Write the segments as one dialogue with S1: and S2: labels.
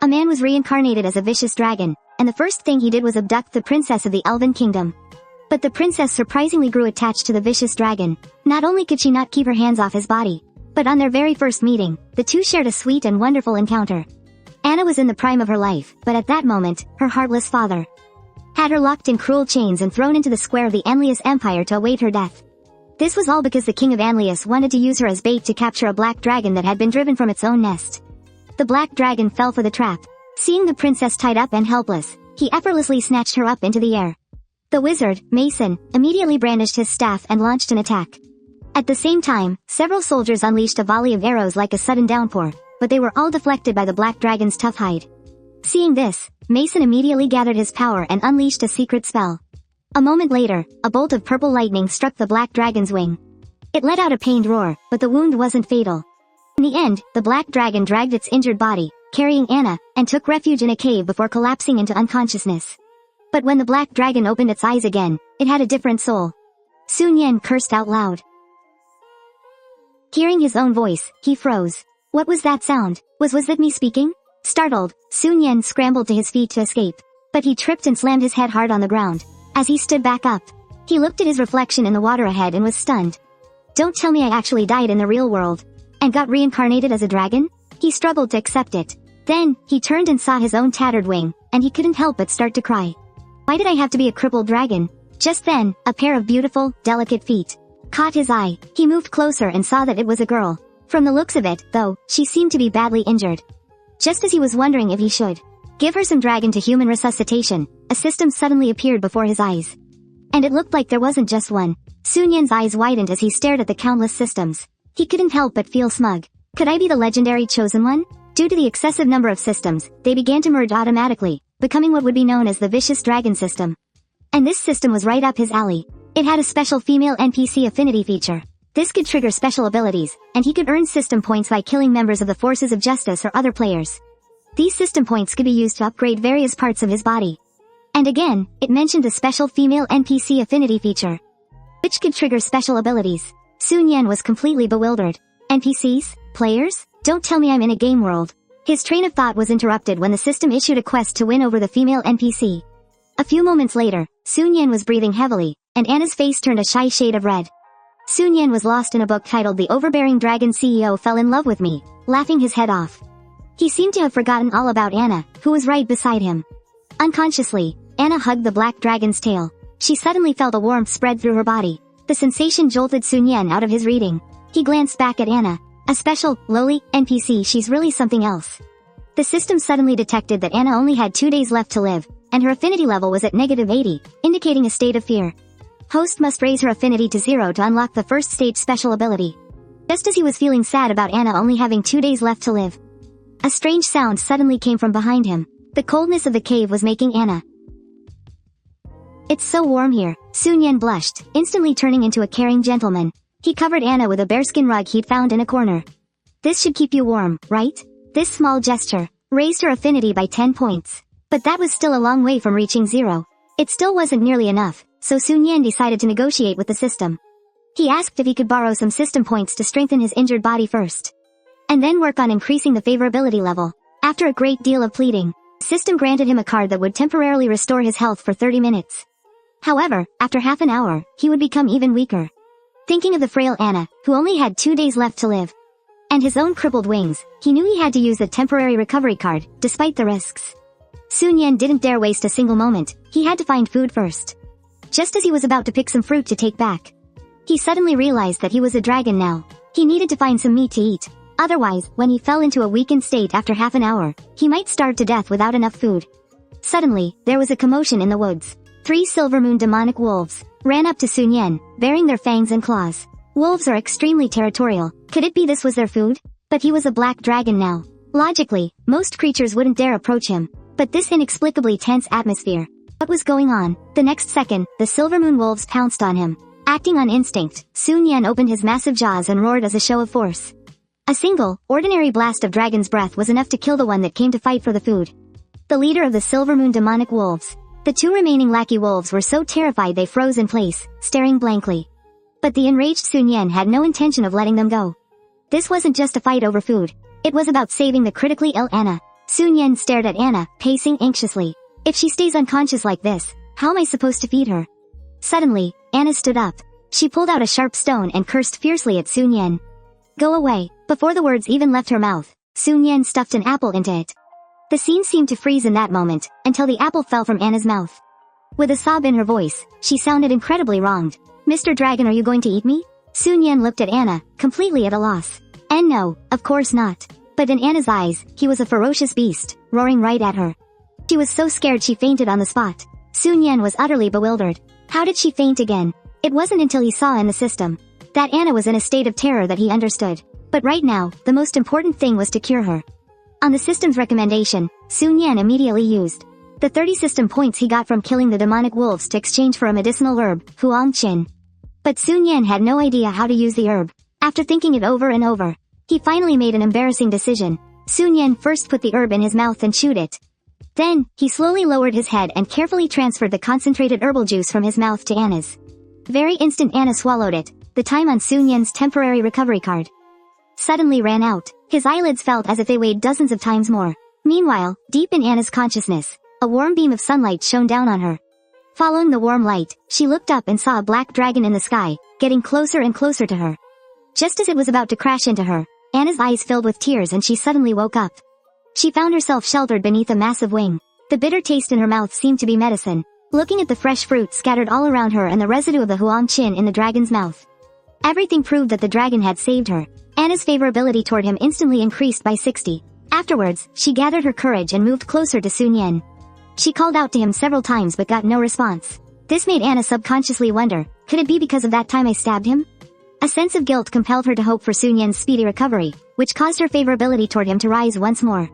S1: A man was reincarnated as a vicious dragon, and the first thing he did was abduct the princess of the Elven Kingdom. But the princess surprisingly grew attached to the vicious dragon. Not only could she not keep her hands off his body, but on their very first meeting, the two shared a sweet and wonderful encounter. Anna was in the prime of her life, but at that moment, her heartless father had her locked in cruel chains and thrown into the square of the Anlius Empire to await her death. This was all because the king of Anlius wanted to use her as bait to capture a black dragon that had been driven from its own nest. The black dragon fell for the trap. Seeing the princess tied up and helpless, he effortlessly snatched her up into the air. The wizard, Mason, immediately brandished his staff and launched an attack. At the same time, several soldiers unleashed a volley of arrows like a sudden downpour, but they were all deflected by the black dragon's tough hide. Seeing this, Mason immediately gathered his power and unleashed a secret spell. A moment later, a bolt of purple lightning struck the black dragon's wing. It let out a pained roar, but the wound wasn't fatal. In the end, the black dragon dragged its injured body, carrying Anna, and took refuge in a cave before collapsing into unconsciousness. But when the black dragon opened its eyes again, it had a different soul. Sun Yan cursed out loud. Hearing his own voice, he froze. What was that sound? Was that me speaking? Startled, Sun Yan scrambled to his feet to escape. But he tripped and slammed his head hard on the ground. As he stood back up, he looked at his reflection in the water ahead and was stunned. Don't tell me I actually died in the real world and got reincarnated as a dragon? He struggled to accept it. Then, he turned and saw his own tattered wing, and he couldn't help but start to cry. Why did I have to be a crippled dragon? Just then, a pair of beautiful, delicate feet caught his eye. He moved closer and saw that it was a girl. From the looks of it, though, she seemed to be badly injured. Just as he was wondering if he should give her some dragon-to-human resuscitation, a system suddenly appeared before his eyes. And it looked like there wasn't just one. Sun Yan's eyes widened as he stared at the countless systems. He couldn't help but feel smug. Could I be the legendary chosen one? Due to the excessive number of systems, they began to merge automatically, becoming what would be known as the Vicious Dragon System. And this system was right up his alley. It had a special female NPC affinity feature. This could trigger special abilities, and he could earn system points by killing members of the Forces of Justice or other players. These system points could be used to upgrade various parts of his body. And again, it mentioned a special female NPC affinity feature, which could trigger special abilities. Sun Yan was completely bewildered. NPCs? Players? Don't tell me I'm in a game world. His train of thought was interrupted when the system issued a quest to win over the female NPC. A few moments later, Sun Yan was breathing heavily, and Anna's face turned a shy shade of red. Sun Yan was lost in a book titled The Overbearing Dragon CEO Fell in Love with Me, laughing his head off. He seemed to have forgotten all about Anna, who was right beside him. Unconsciously, Anna hugged the black dragon's tail. She suddenly felt a warmth spread through her body. The sensation jolted Sun Yan out of his reading. He glanced back at Anna. A special, lowly, NPC, she's really something else. The system suddenly detected that Anna only had 2 days left to live, and her affinity level was at -80, indicating a state of fear. Host must raise her affinity to 0 to unlock the first stage special ability. Just as he was feeling sad about Anna only having 2 days left to live, a strange sound suddenly came from behind him. The coldness of the cave was making Anna. It's so warm here. Sun Yan blushed, instantly turning into a caring gentleman. He covered Anna with a bearskin rug he'd found in a corner. This should keep you warm, right? This small gesture raised her affinity by 10 points. But that was still a long way from reaching 0. It still wasn't nearly enough, so Sun Yan decided to negotiate with the system. He asked if he could borrow some system points to strengthen his injured body first, and then work on increasing the favorability level. After a great deal of pleading, the system granted him a card that would temporarily restore his health for 30 minutes. However, after half an hour, he would become even weaker. Thinking of the frail Anna, who only had 2 days left to live, and his own crippled wings, he knew he had to use the temporary recovery card, despite the risks. Sun Yan didn't dare waste a single moment. He had to find food first. Just as he was about to pick some fruit to take back, he suddenly realized that he was a dragon now. He needed to find some meat to eat. Otherwise, when he fell into a weakened state after half an hour, he might starve to death without enough food. Suddenly, there was a commotion in the woods. 3 Silvermoon demonic wolves ran up to Sun Yan, bearing their fangs and claws. Wolves are extremely territorial. Could it be this was their food? But he was a black dragon now. Logically, most creatures wouldn't dare approach him. But this inexplicably tense atmosphere. What was going on? The next second, the Silvermoon wolves pounced on him. Acting on instinct, Sun Yan opened his massive jaws and roared as a show of force. A single, ordinary blast of dragon's breath was enough to kill the one that came to fight for the food. The leader of the Silvermoon demonic wolves. The 2 remaining lackey wolves were so terrified they froze in place, staring blankly. But the enraged Sun Yan had no intention of letting them go. This wasn't just a fight over food. It was about saving the critically ill Anna. Sun Yan stared at Anna, pacing anxiously. If she stays unconscious like this, how am I supposed to feed her? Suddenly, Anna stood up. She pulled out a sharp stone and cursed fiercely at Sun Yan. Go away. Before the words even left her mouth, Sun Yan stuffed an apple into it. The scene seemed to freeze in that moment, until the apple fell from Anna's mouth. With a sob in her voice, she sounded incredibly wronged. Mr. Dragon, are you going to eat me? Sun Yan looked at Anna, completely at a loss. And no, of course not. But in Anna's eyes, he was a ferocious beast, roaring right at her. She was so scared she fainted on the spot. Sun Yan was utterly bewildered. How did she faint again? It wasn't until he saw in the system that Anna was in a state of terror that he understood. But right now, the most important thing was to cure her. On the system's recommendation, Sun Yan immediately used the 30 system points he got from killing the demonic wolves to exchange for a medicinal herb, Huang Qin. But Sun Yan had no idea how to use the herb. After thinking it over and over, he finally made an embarrassing decision. Sun Yan first put the herb in his mouth and chewed it. Then, he slowly lowered his head and carefully transferred the concentrated herbal juice from his mouth to Anna's. Very instant Anna swallowed it. The time on Sun Yan's temporary recovery card suddenly ran out. His eyelids felt as if they weighed dozens of times more. Meanwhile, deep in Anna's consciousness, a warm beam of sunlight shone down on her. Following the warm light, she looked up and saw a black dragon in the sky, getting closer and closer to her. Just as it was about to crash into her, Anna's eyes filled with tears and she suddenly woke up. She found herself sheltered beneath a massive wing. The bitter taste in her mouth seemed to be medicine. Looking at the fresh fruit scattered all around her and the residue of the Huang Qin in the dragon's mouth, everything proved that the dragon had saved her. Anna's favorability toward him instantly increased by 60. Afterwards, she gathered her courage and moved closer to Sun Yan. She called out to him several times but got no response. This made Anna subconsciously wonder, could it be because of that time I stabbed him? A sense of guilt compelled her to hope for Sun Yan's speedy recovery, which caused her favorability toward him to rise once more.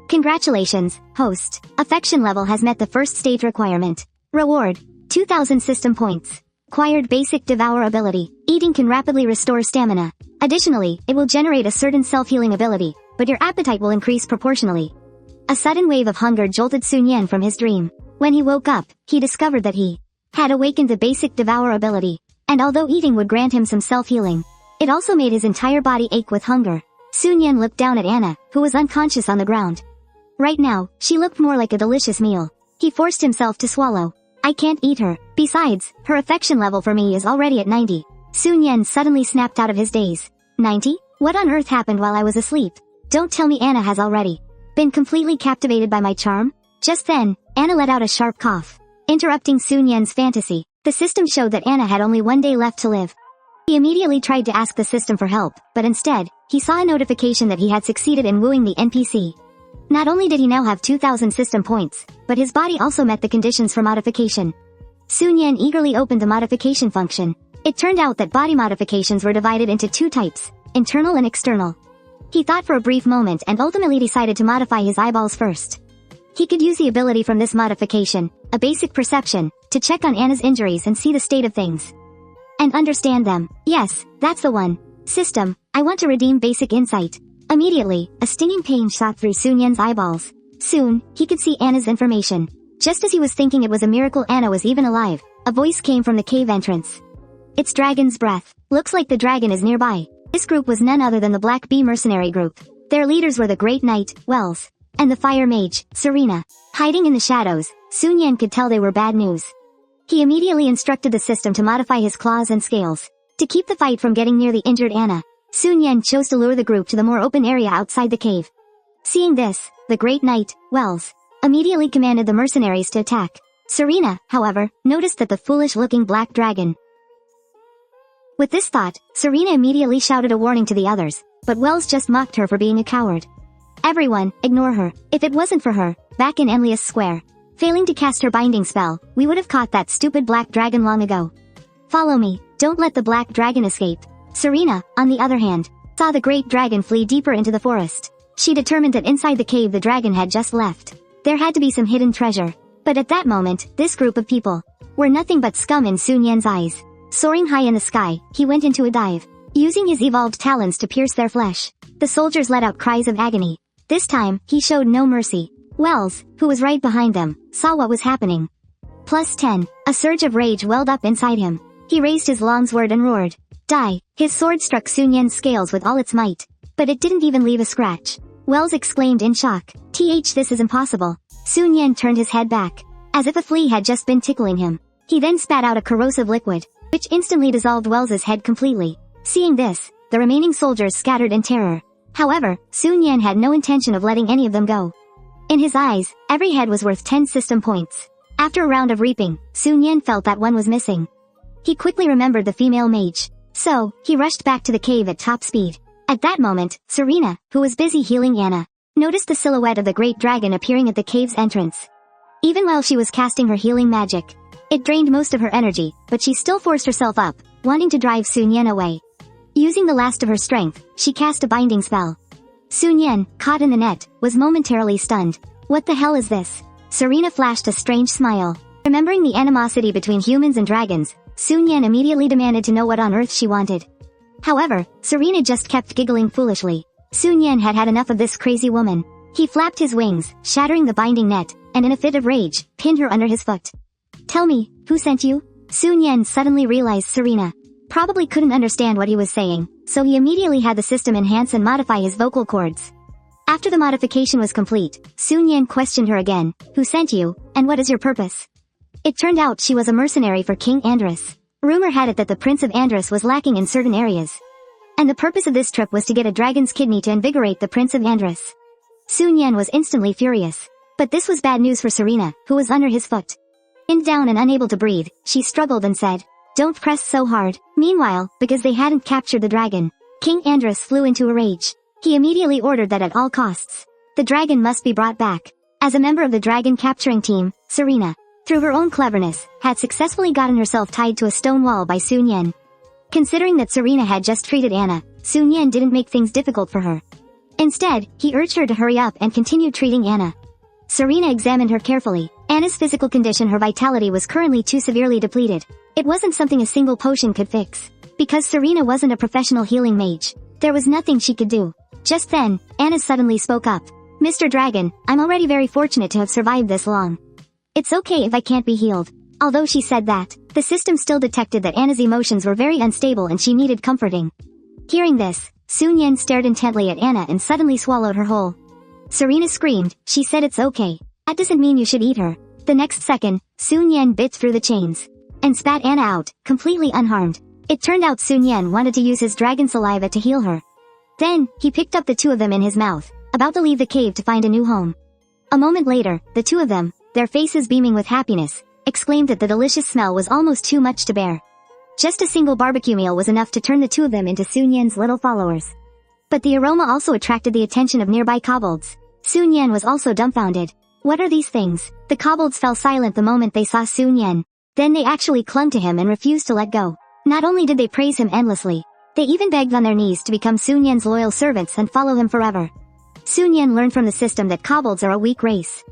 S1: Congratulations, host. Affection level has met the first stage requirement. Reward: 2,000 system points. Acquired basic devour ability. Eating can rapidly restore stamina. Additionally, it will generate a certain self-healing ability, but your appetite will increase proportionally. A sudden wave of hunger jolted Sun Yan from his dream. When he woke up, he discovered that he had awakened the basic devour ability, and although eating would grant him some self-healing, it also made his entire body ache with hunger. Sun Yan looked down at Anna, who was unconscious on the ground. Right now, she looked more like a delicious meal. He forced himself to swallow. I can't eat her. Besides, her affection level for me is already at 90. Sun Yan suddenly snapped out of his daze. 90? What on earth happened while I was asleep? Don't tell me Anna has already been completely captivated by my charm? Just then, Anna let out a sharp cough, interrupting Sun Yan's fantasy. The system showed that Anna had only 1 day left to live. He immediately tried to ask the system for help, but instead, he saw a notification that he had succeeded in wooing the NPC. Not only did he now have 2,000 system points, but his body also met the conditions for modification. Sun Yan eagerly opened the modification function. It turned out that body modifications were divided into 2 types, internal and external. He thought for a brief moment and ultimately decided to modify his eyeballs first. He could use the ability from this modification, a basic perception, to check on Anna's injuries and see the state of things. And understand them. Yes, that's the one. System, I want to redeem basic insight. Immediately, a stinging pain shot through Sun Yan's eyeballs. Soon, he could see Anna's information. Just as he was thinking it was a miracle Anna was even alive, a voice came from the cave entrance. It's Dragon's Breath. Looks like the dragon is nearby. This group was none other than the Black Bee mercenary group. Their leaders were the Great Knight, Wells, and the Fire Mage, Serena. Hiding in the shadows, Sun Yan could tell they were bad news. He immediately instructed the system to modify his claws and scales, to keep the fight from getting near the injured Anna. Sun Yan chose to lure the group to the more open area outside the cave. Seeing this, the Great Knight, Wells, immediately commanded the mercenaries to attack. Serena, however, noticed that the foolish-looking black dragon. With this thought, Serena immediately shouted a warning to the others, but Wells just mocked her for being a coward. Everyone, ignore her. If it wasn't for her, back in Emlius Square, failing to cast her binding spell, we would have caught that stupid black dragon long ago. Follow me, don't let the black dragon escape. Serena, on the other hand, saw the great dragon flee deeper into the forest. She determined that inside the cave the dragon had just left, there had to be some hidden treasure. But at that moment, this group of people were nothing but scum in Sun Yan's eyes. Soaring high in the sky, he went into a dive, using his evolved talons to pierce their flesh. The soldiers let out cries of agony. This time, he showed no mercy. Wells, who was right behind them, saw what was happening. +10. A surge of rage welled up inside him. He raised his long sword and roared. Die! His sword struck Sun Yan's scales with all its might, but it didn't even leave a scratch. Wells exclaimed in shock. This is impossible. Sun Yan turned his head back, as if a flea had just been tickling him. He then spat out a corrosive liquid, which instantly dissolved Wells's head completely. Seeing this, the remaining soldiers scattered in terror. However, Sun Yan had no intention of letting any of them go. In his eyes, every head was worth 10 system points. After a round of reaping, Sun Yan felt that one was missing. He quickly remembered the female mage. So, he rushed back to the cave at top speed. At that moment, Serena, who was busy healing Anna, noticed the silhouette of the great dragon appearing at the cave's entrance. Even while she was casting her healing magic, it drained most of her energy, but she still forced herself up, wanting to drive Sun Yan away. Using the last of her strength, she cast a binding spell. Sun Yan, caught in the net, was momentarily stunned. What the hell is this? Serena flashed a strange smile. Remembering the animosity between humans and dragons, Sun Yan immediately demanded to know what on earth she wanted. However, Serena just kept giggling foolishly. Sun Yan had had enough of this crazy woman. He flapped his wings, shattering the binding net, and in a fit of rage, pinned her under his foot. Tell me, who sent you? Sun Yan suddenly realized Serena probably couldn't understand what he was saying, so he immediately had the system enhance and modify his vocal cords. After the modification was complete, Sun Yan questioned her again, who sent you, and what is your purpose? It turned out she was a mercenary for King Andrus. Rumor had it that the Prince of Andrus was lacking in certain areas. And the purpose of this trip was to get a dragon's kidney to invigorate the Prince of Andrus. Sun Yan was instantly furious. But this was bad news for Serena, who was under his foot. Pinned down and unable to breathe, she struggled and said, "Don't press so hard." Meanwhile, because they hadn't captured the dragon, King Andrus flew into a rage. He immediately ordered that at all costs, the dragon must be brought back. As a member of the dragon capturing team, Serena, through her own cleverness, had successfully gotten herself tied to a stone wall by Sun Yan. Considering that Serena had just treated Anna, Sun Yan didn't make things difficult for her. Instead, he urged her to hurry up and continue treating Anna. Serena examined her carefully. Anna's physical condition, her vitality was currently too severely depleted. It wasn't something a single potion could fix. Because Serena wasn't a professional healing mage, there was nothing she could do. Just then, Anna suddenly spoke up. "Mr. Dragon, I'm already very fortunate to have survived this long. It's okay if I can't be healed." Although she said that, the system still detected that Anna's emotions were very unstable and she needed comforting. Hearing this, Sun Yan stared intently at Anna and suddenly swallowed her whole. Serena screamed. She said, "It's okay. That doesn't mean you should eat her." The next second, Sun Yan bit through the chains and spat Anna out, completely unharmed. It turned out Sun Yan wanted to use his dragon saliva to heal her. Then, he picked up the two of them in his mouth, about to leave the cave to find a new home. A moment later, the two of them, their faces beaming with happiness, exclaimed that the delicious smell was almost too much to bear. Just a single barbecue meal was enough to turn the two of them into Sun Yan's little followers. But the aroma also attracted the attention of nearby kobolds. Sun Yan was also dumbfounded. What are these things? The kobolds fell silent the moment they saw Sun Yan. Then they actually clung to him and refused to let go. Not only did they praise him endlessly, they even begged on their knees to become Sun Yan's loyal servants and follow him forever. Sun Yan learned from the system that kobolds are a weak race.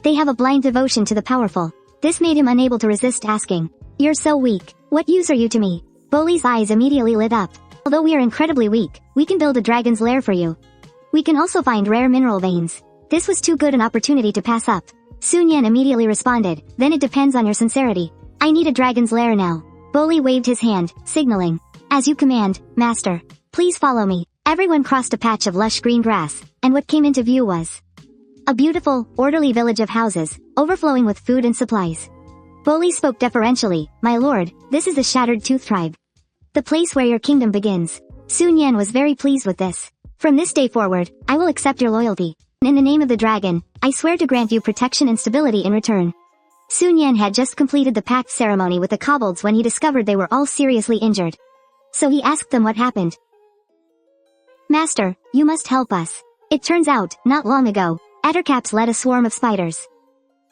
S1: They have a blind devotion to the powerful. This made him unable to resist asking, "You're so weak. What use are you to me?" Boli's eyes immediately lit up. "Although we are incredibly weak, we can build a dragon's lair for you. We can also find rare mineral veins." This was too good an opportunity to pass up. Sun Yan immediately responded, "Then it depends on your sincerity. I need a dragon's lair now." Boli waved his hand, signaling, "As you command, master. Please follow me." Everyone crossed a patch of lush green grass, and what came into view was a beautiful, orderly village of houses, overflowing with food and supplies. Boli spoke deferentially, "My lord, this is the Shattered Tooth tribe. The place where your kingdom begins." Sun Yan was very pleased with this. "From this day forward, I will accept your loyalty. In the name of the dragon, I swear to grant you protection and stability in return." Sun Yan had just completed the pact ceremony with the kobolds when he discovered they were all seriously injured. So he asked them what happened. "Master, you must help us. It turns out, not long ago, Addercaps led a swarm of spiders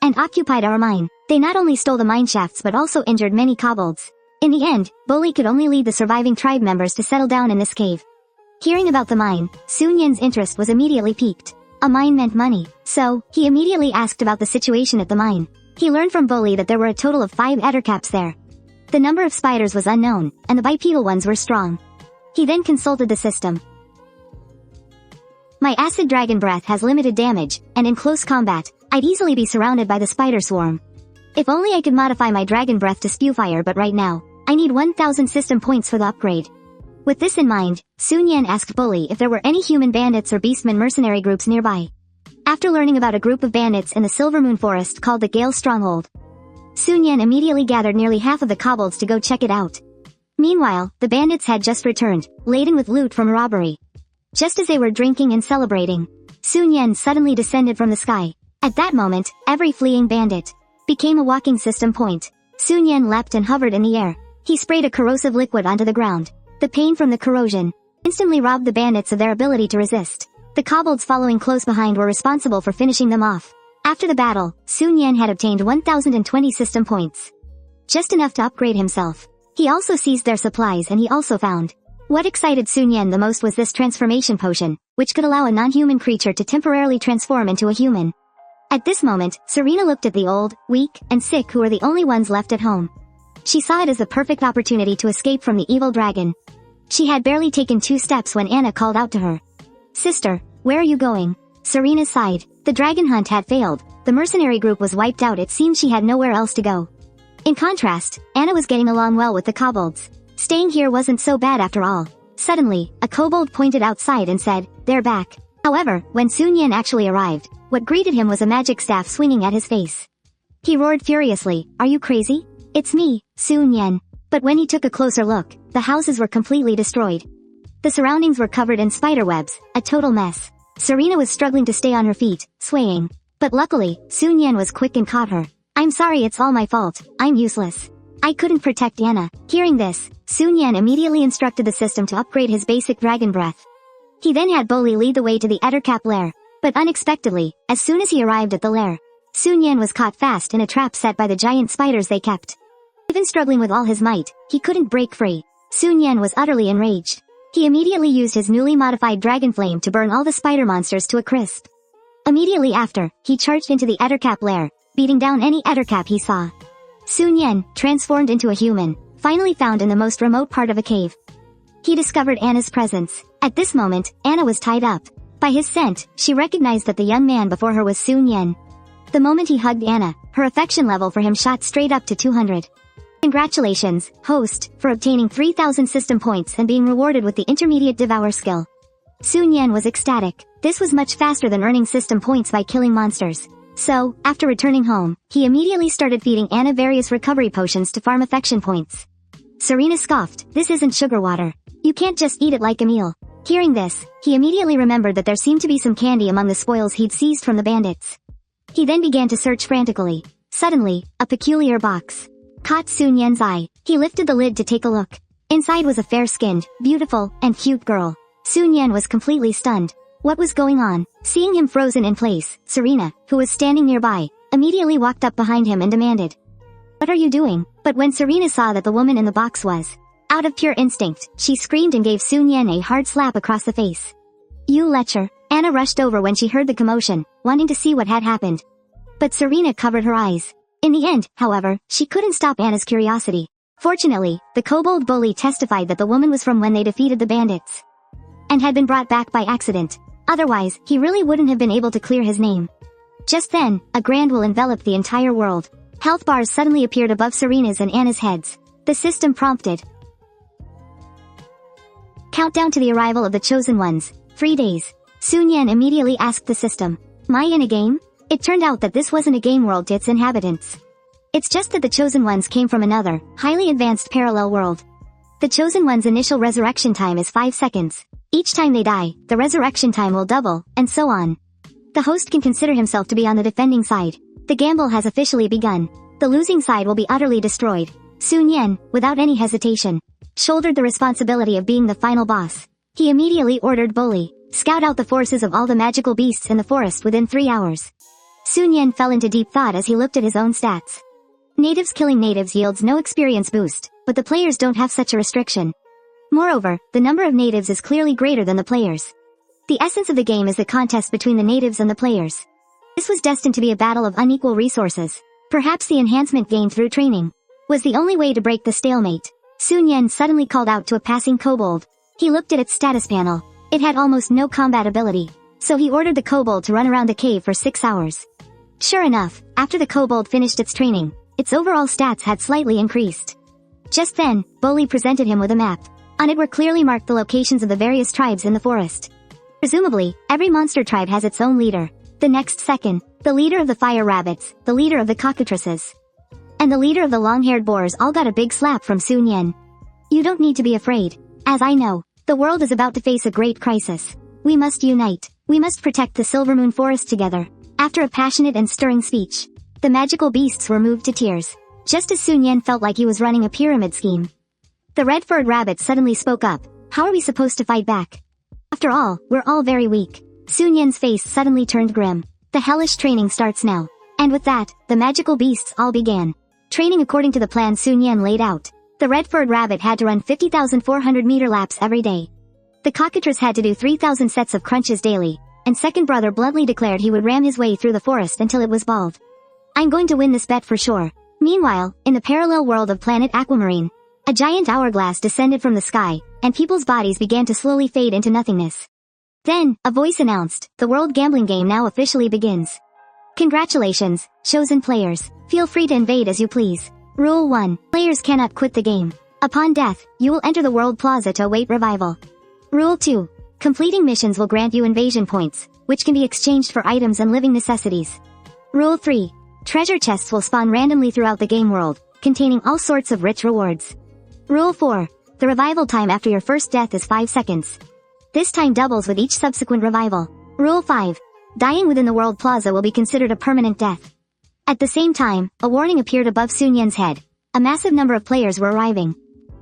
S1: and occupied our mine. They not only stole the mine shafts but also injured many kobolds. In the end, Boli could only lead the surviving tribe members to settle down in this cave." Hearing about the mine, Sun Yan's interest was immediately piqued. A mine meant money, so he immediately asked about the situation at the mine. He learned from Boli that there were a total of 5 Addercaps there. The number of spiders was unknown, and the bipedal ones were strong. He then consulted the system. "My acid dragon breath has limited damage, and in close combat, I'd easily be surrounded by the spider swarm. If only I could modify my dragon breath to spew fire, but right now, I need 1,000 system points for the upgrade." With this in mind, Sun Yan asked Bully if there were any human bandits or beastmen mercenary groups nearby. After learning about a group of bandits in the Silver Moon Forest called the Gale Stronghold, Sun Yan immediately gathered nearly half of the kobolds to go check it out. Meanwhile, the bandits had just returned, laden with loot from a robbery. Just as they were drinking and celebrating, Sun Yan suddenly descended from the sky. At that moment, every fleeing bandit became a walking system point. Sun Yan leapt and hovered in the air. He sprayed a corrosive liquid onto the ground. The pain from the corrosion instantly robbed the bandits of their ability to resist. The kobolds following close behind were responsible for finishing them off. After the battle, Sun Yan had obtained 1,020 system points. Just enough to upgrade himself. He also seized their supplies and he also found. What excited Sun Yan the most was this transformation potion, which could allow a non-human creature to temporarily transform into a human. At this moment, Serena looked at the old, weak, and sick who were the only ones left at home. She saw it as the perfect opportunity to escape from the evil dragon. She had barely taken 2 steps when Anna called out to her. "Sister, where are you going?" Serena sighed. The dragon hunt had failed. The mercenary group was wiped out. It seemed she had nowhere else to go. In contrast, Anna was getting along well with the kobolds. Staying here wasn't so bad after all. Suddenly, a kobold pointed outside and said, "They're back." However, when Sun Yan actually arrived, what greeted him was a magic staff swinging at his face. He roared furiously, "Are you crazy? It's me, Sun Yan." But when he took a closer look, the houses were completely destroyed. The surroundings were covered in spiderwebs, a total mess. Serena was struggling to stay on her feet, swaying. But luckily, Sun Yan was quick and caught her. "I'm sorry, it's all my fault. I'm useless. I couldn't protect Anna." Hearing this, Sun Yan immediately instructed the system to upgrade his basic dragon breath. He then had Bully lead the way to the Ettercap lair. But unexpectedly, as soon as he arrived at the lair, Sun Yan was caught fast in a trap set by the giant spiders they kept. Even struggling with all his might, he couldn't break free. Sun Yan was utterly enraged. He immediately used his newly modified dragon flame to burn all the spider monsters to a crisp. Immediately after, he charged into the Ettercap lair, beating down any Ettercap he saw. Sun Yan, transformed into a human, finally found in the most remote part of a cave. He discovered Anna's presence. At this moment, Anna was tied up. By his scent, she recognized that the young man before her was Sun Yan. The moment he hugged Anna, her affection level for him shot straight up to 200. Congratulations, host, for obtaining 3,000 system points and being rewarded with the intermediate devour skill. Sun Yan was ecstatic. This was much faster than earning system points by killing monsters. So, after returning home, he immediately started feeding Anna various recovery potions to farm affection points. Serena scoffed, "This isn't sugar water. You can't just eat it like a meal." Hearing this, he immediately remembered that there seemed to be some candy among the spoils he'd seized from the bandits. He then began to search frantically. Suddenly, a peculiar box caught Sun Yan's eye. He lifted the lid to take a look. Inside was a fair-skinned, beautiful, and cute girl. Sun Yan was completely stunned. What was going on? Seeing him frozen in place, Serena, who was standing nearby, immediately walked up behind him and demanded, "What are you doing?" But when Serena saw that the woman in the box was out of pure instinct, she screamed and gave Sun Yan a hard slap across the face. "You lecher!" Anna rushed over when she heard the commotion, wanting to see what had happened. But Serena covered her eyes. In the end, however, she couldn't stop Anna's curiosity. Fortunately, the kobold bully testified that the woman was from when they defeated the bandits and had been brought back by accident. Otherwise, he really wouldn't have been able to clear his name. Just then, a grand will enveloped the entire world. Health bars suddenly appeared above Serena's and Anna's heads. The system prompted. Countdown to the arrival of the chosen ones. 3 days. Sun Yan immediately asked the system, "Am I in a game?" It turned out that this wasn't a game world to its inhabitants. It's just that the chosen ones came from another, highly advanced parallel world. The chosen ones' initial resurrection time is 5 seconds. Each time they die, the resurrection time will double, and so on. The host can consider himself to be on the defending side. The gamble has officially begun. The losing side will be utterly destroyed. Sun Yan, without any hesitation, shouldered the responsibility of being the final boss. He immediately ordered Bully, "Scout out the forces of all the magical beasts in the forest within 3 hours." Sun Yan fell into deep thought as he looked at his own stats. Natives killing natives yields no experience boost, but the players don't have such a restriction. Moreover, the number of natives is clearly greater than the players. The essence of the game is the contest between the natives and the players. This was destined to be a battle of unequal resources. Perhaps the enhancement gained through training was the only way to break the stalemate. Sun Yan suddenly called out to a passing kobold. He looked at its status panel. It had almost no combat ability, so he ordered the kobold to run around the cave for 6 hours. Sure enough, after the kobold finished its training, its overall stats had slightly increased. Just then, Bully presented him with a map. On it were clearly marked the locations of the various tribes in the forest. Presumably, every monster tribe has its own leader. The next second, the leader of the fire rabbits, the leader of the cockatrices, and the leader of the long-haired boars all got a big slap from Sun Yan. You don't need to be afraid. As I know, the world is about to face a great crisis. We must unite. We must protect the Silvermoon Forest together. After a passionate and stirring speech, the magical beasts were moved to tears. Just as Sun Yan felt like he was running a pyramid scheme, the red-furred rabbit suddenly spoke up. How are we supposed to fight back? After all, we're all very weak. Sun Yan's face suddenly turned grim. The hellish training starts now. And with that, the magical beasts all began training according to the plan Sun Yan laid out. The red-furred rabbit had to run 50,400 meter laps every day. The cockatrice had to do 3,000 sets of crunches daily, and second brother bluntly declared he would ram his way through the forest until it was bald. I'm going to win this bet for sure. Meanwhile, in the parallel world of planet Aquamarine, a giant hourglass descended from the sky, and people's bodies began to slowly fade into nothingness. Then, a voice announced, the world gambling game now officially begins. Congratulations, chosen players. Feel free to invade as you please. Rule 1. Players cannot quit the game. Upon death, you will enter the World Plaza to await revival. Rule 2. Completing missions will grant you invasion points, which can be exchanged for items and living necessities. Rule 3. Treasure chests will spawn randomly throughout the game world, containing all sorts of rich rewards. Rule 4. The revival time after your first death is 5 seconds. This time doubles with each subsequent revival. Rule 5. Dying within the World Plaza will be considered a permanent death. At the same time, a warning appeared above Sun Yan's head. A massive number of players were arriving.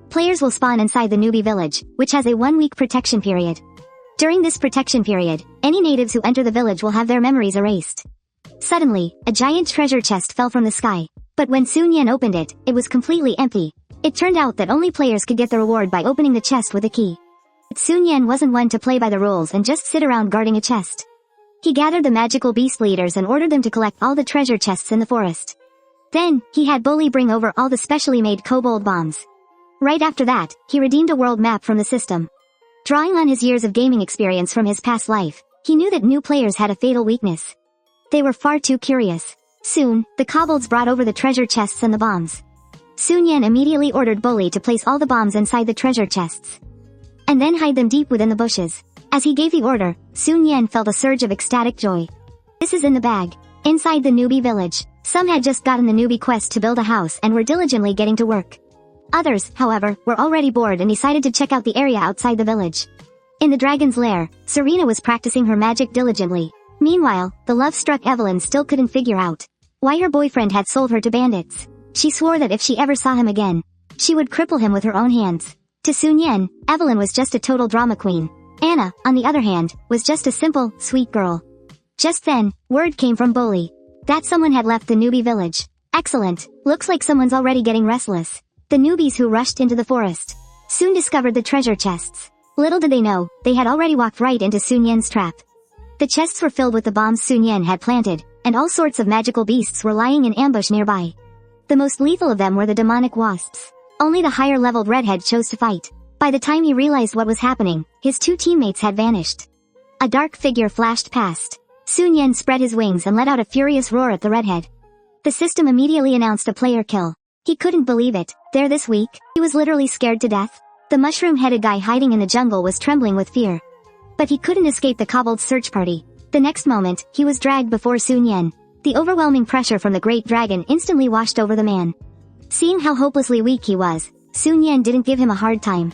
S1: Players will spawn inside the newbie village, which has a 1-week protection period. During this protection period, any natives who enter the village will have their memories erased. Suddenly, a giant treasure chest fell from the sky. But when Sun Yan opened it, it was completely empty. It turned out that only players could get the reward by opening the chest with a key. But Sun Yan wasn't one to play by the rules and just sit around guarding a chest. He gathered the magical beast leaders and ordered them to collect all the treasure chests in the forest. Then, he had Bully bring over all the specially made kobold bombs. Right after that, he redeemed a world map from the system. Drawing on his years of gaming experience from his past life, he knew that new players had a fatal weakness. They were far too curious. Soon, the kobolds brought over the treasure chests and the bombs. Sun Yan immediately ordered Bully to place all the bombs inside the treasure chests, and then hide them deep within the bushes. As he gave the order, Sun Yan felt a surge of ecstatic joy. This is in the bag. Inside the newbie village, some had just gotten the newbie quest to build a house and were diligently getting to work. Others, however, were already bored and decided to check out the area outside the village. In the dragon's lair, Serena was practicing her magic diligently. Meanwhile, the love-struck Evelyn still couldn't figure out why her boyfriend had sold her to bandits. She swore that if she ever saw him again, she would cripple him with her own hands. To Sun Yan, Evelyn was just a total drama queen. Anna, on the other hand, was just a simple, sweet girl. Just then, word came from Bully that someone had left the newbie village. Excellent, looks like someone's already getting restless. The newbies who rushed into the forest soon discovered the treasure chests. Little did they know, they had already walked right into Sun Yan's trap. The chests were filled with the bombs Sun Yan had planted, and all sorts of magical beasts were lying in ambush nearby. The most lethal of them were the demonic wasps. Only the higher-leveled redhead chose to fight. By the time he realized what was happening, his 2 teammates had vanished. A dark figure flashed past. Sun Yan spread his wings and let out a furious roar at the redhead. The system immediately announced a player kill. He couldn't believe it. There this week, he was literally scared to death. The mushroom-headed guy hiding in the jungle was trembling with fear. But he couldn't escape the kobold search party. The next moment, he was dragged before Sun Yan. The overwhelming pressure from the great dragon instantly washed over the man. Seeing how hopelessly weak he was, Sun Yan didn't give him a hard time.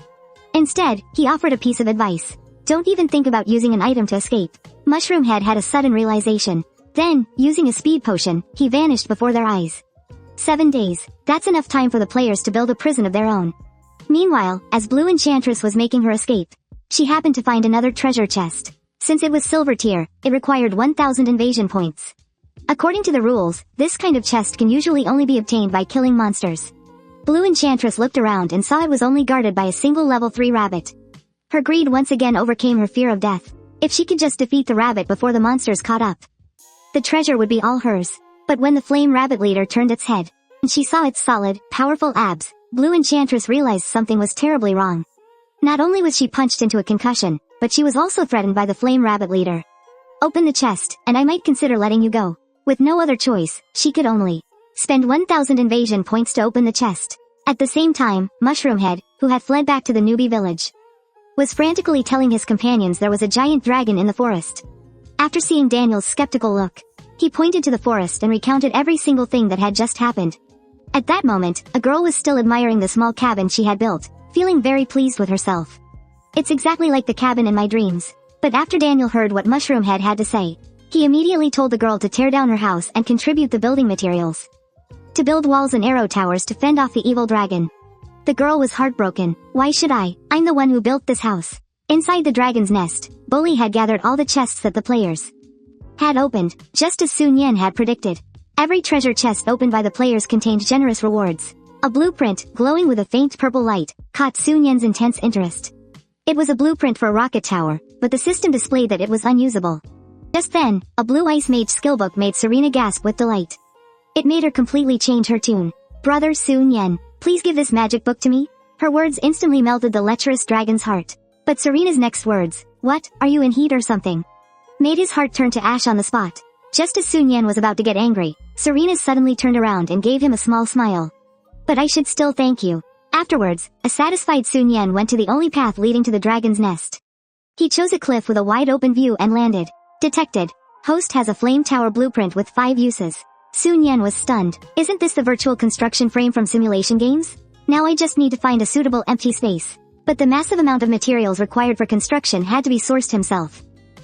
S1: Instead, he offered a piece of advice. Don't even think about using an item to escape. Mushroomhead had a sudden realization. Then, using a speed potion, he vanished before their eyes. 7 days. That's enough time for the players to build a prison of their own. Meanwhile, as Blue Enchantress was making her escape, she happened to find another treasure chest. Since it was silver tier, it required 1,000 invasion points. According to the rules, this kind of chest can usually only be obtained by killing monsters. Blue Enchantress looked around and saw it was only guarded by a single level 3 rabbit. Her greed once again overcame her fear of death. If she could just defeat the rabbit before the monsters caught up, the treasure would be all hers. But when the flame rabbit leader turned its head, and she saw its solid, powerful abs, Blue Enchantress realized something was terribly wrong. Not only was she punched into a concussion, but she was also threatened by the flame rabbit leader. Open the chest, and I might consider letting you go. With no other choice, she could only spend 1,000 invasion points to open the chest. At the same time, Mushroomhead, who who had fled back to the newbie village, was frantically telling his companions there was a giant dragon in the forest. After seeing Daniel's skeptical look, he pointed to the forest and recounted every single thing that had just happened. At that moment, a girl was still admiring the small cabin she had built, feeling very pleased with herself. It's exactly like the cabin in my dreams. But after Daniel heard what Mushroom Head had to say, he immediately told the girl to tear down her house and contribute the building materials to build walls and arrow towers to fend off the evil dragon. The girl was heartbroken. Why should I? I'm the one who built this house. Inside the dragon's nest, Bully had gathered all the chests that the players had opened, just as Sun Yan had predicted. Every treasure chest opened by the players contained generous rewards. A blueprint, glowing with a faint purple light, caught Sun Yan's intense interest. It was a blueprint for a rocket tower, but the system displayed that it was unusable. Just then, a blue ice mage skillbook made Serena gasp with delight. It made her completely change her tune. Brother Sun Yan, please give this magic book to me? Her words instantly melted the lecherous dragon's heart. But Serena's next words, what, are you in heat or something? Made his heart turn to ash on the spot. Just as Sun Yan was about to get angry, Serena suddenly turned around and gave him a small smile. But I should still thank you. Afterwards, a satisfied Sun Yan went to the only path leading to the dragon's nest. He chose a cliff with a wide open view and landed. Detected. Host has a flame tower blueprint with 5 uses. Sun Yan was stunned. Isn't this the virtual construction frame from simulation games? Now I just need to find a suitable empty space. But the massive amount of materials required for construction had to be sourced himself.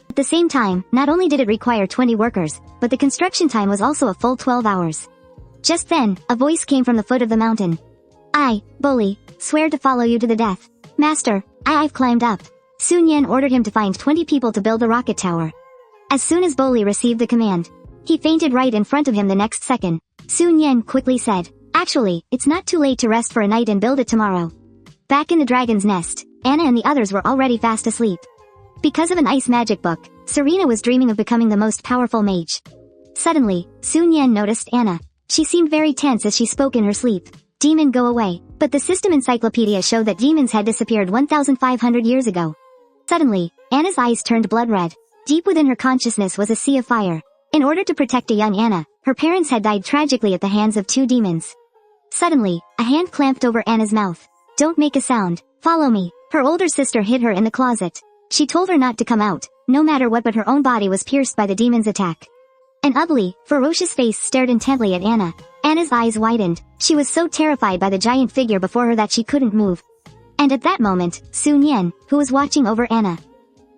S1: At the same time, not only did it require 20 workers, but the construction time was also a full 12 hours. Just then, a voice came from the foot of the mountain. I, Bully, swear to follow you to the death. Master, I've climbed up. Sun Yan ordered him to find 20 people to build the rocket tower. As soon as Bully received the command, he fainted right in front of him the next second. Sun Yan quickly said, actually, it's not too late to rest for a night and build it tomorrow. Back in the dragon's nest, Anna and the others were already fast asleep. Because of an ice magic book, Serena was dreaming of becoming the most powerful mage. Suddenly, Sun Yan noticed Anna. She seemed very tense as she spoke in her sleep. Demon, go away. But the system encyclopedia showed that demons had disappeared 1,500 years ago. Suddenly, Anna's eyes turned blood red. Deep within her consciousness was a sea of fire. In order to protect a young Anna, her parents had died tragically at the hands of 2 demons. Suddenly, a hand clamped over Anna's mouth. Don't make a sound. Follow me. Her older sister hid her in the closet. She told her not to come out, no matter what, but her own body was pierced by the demon's attack. An ugly, ferocious face stared intently at Anna. Anna's eyes widened. She was so terrified by the giant figure before her that she couldn't move. And at that moment, Sun Yan, who was watching over Anna,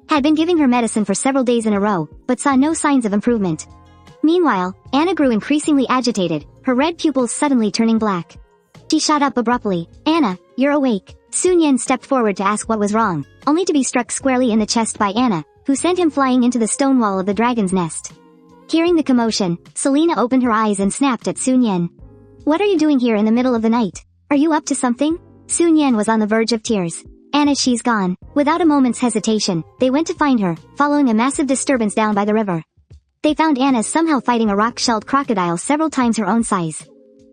S1: had been giving her medicine for several days in a row, but saw no signs of improvement. Meanwhile, Anna grew increasingly agitated, her red pupils suddenly turning black. She shot up abruptly. Anna, you're awake. Sun Yan stepped forward to ask what was wrong, only to be struck squarely in the chest by Anna, who sent him flying into the stone wall of the dragon's nest. Hearing the commotion, Selena opened her eyes and snapped at Sun Yan. What are you doing here in the middle of the night? Are you up to something? Sun Yan was on the verge of tears. Anna, she's gone. Without a moment's hesitation, they went to find her, following a massive disturbance down by the river. They found Anna somehow fighting a rock-shelled crocodile several times her own size.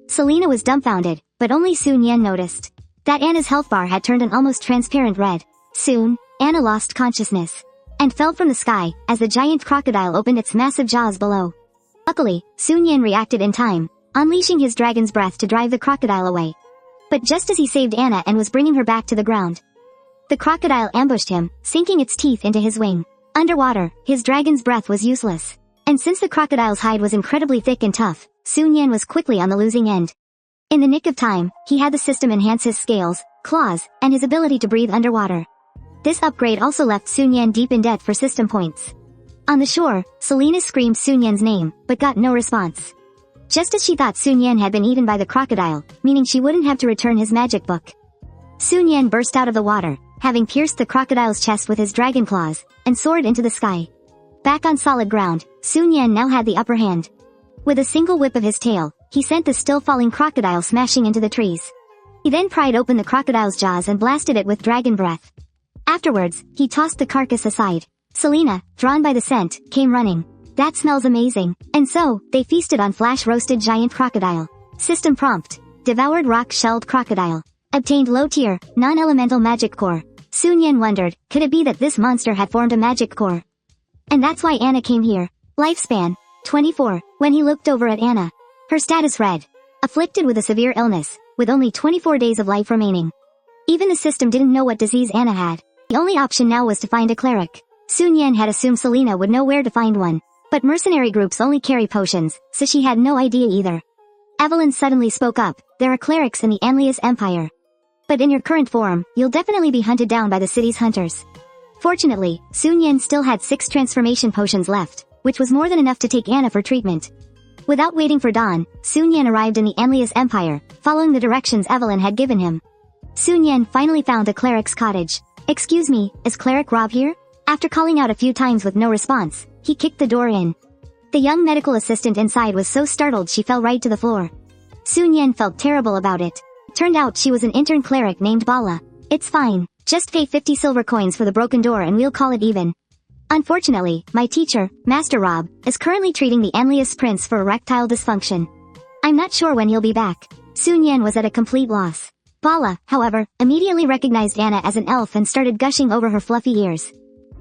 S1: Selena was dumbfounded, but only Sun Yan noticed that Anna's health bar had turned an almost transparent red. Soon, Anna lost consciousness and fell from the sky as the giant crocodile opened its massive jaws below. Luckily, Sun Yan reacted in time, unleashing his dragon's breath to drive the crocodile away. But just as he saved Anna and was bringing her back to the ground, the crocodile ambushed him, sinking its teeth into his wing. Underwater, his dragon's breath was useless. And since the crocodile's hide was incredibly thick and tough, Sun Yan was quickly on the losing end. In the nick of time, he had the system enhance his scales, claws, and his ability to breathe underwater. This upgrade also left Sun Yan deep in debt for system points. On the shore, Selena screamed Sun Yan's name, but got no response. Just as she thought Sun Yan had been eaten by the crocodile, meaning she wouldn't have to return his magic book. Sun Yan burst out of the water, having pierced the crocodile's chest with his dragon claws, and soared into the sky. Back on solid ground, Sun Yan now had the upper hand. With a single whip of his tail, he sent the still-falling crocodile smashing into the trees. He then pried open the crocodile's jaws and blasted it with dragon breath. Afterwards, he tossed the carcass aside. Selena, drawn by the scent, came running. That smells amazing. And so, they feasted on flash-roasted giant crocodile. System prompt. Devoured rock-shelled crocodile. Obtained low-tier, non-elemental magic core. Sun Yan wondered, could it be that this monster had formed a magic core? And that's why Anna came here. Lifespan. 24. When he looked over at Anna, her status read, afflicted with a severe illness, with only 24 days of life remaining. Even the system didn't know what disease Anna had. The only option now was to find a cleric. Sun Yan had assumed Selena would know where to find one. But mercenary groups only carry potions, so she had no idea either. Evelyn suddenly spoke up. There are clerics in the Anlius Empire. But in your current form, you'll definitely be hunted down by the city's hunters. Fortunately, Sun Yan still had 6 transformation potions left, which was more than enough to take Anna for treatment. Without waiting for dawn, Sun Yan arrived in the Anlius Empire, following the directions Evelyn had given him. Sun Yan finally found a cleric's cottage. Excuse me, is Cleric Rob here? After calling out a few times with no response, he kicked the door in. The young medical assistant inside was so startled she fell right to the floor. Sun Yan felt terrible about it. Turned out she was an intern cleric named Bala. It's fine, just pay 50 silver coins for the broken door and we'll call it even. Unfortunately, my teacher, Master Rob, is currently treating the Anlius prince for erectile dysfunction. I'm not sure when he'll be back. Sun Yan was at a complete loss. Bala, however, immediately recognized Anna as an elf and started gushing over her fluffy ears.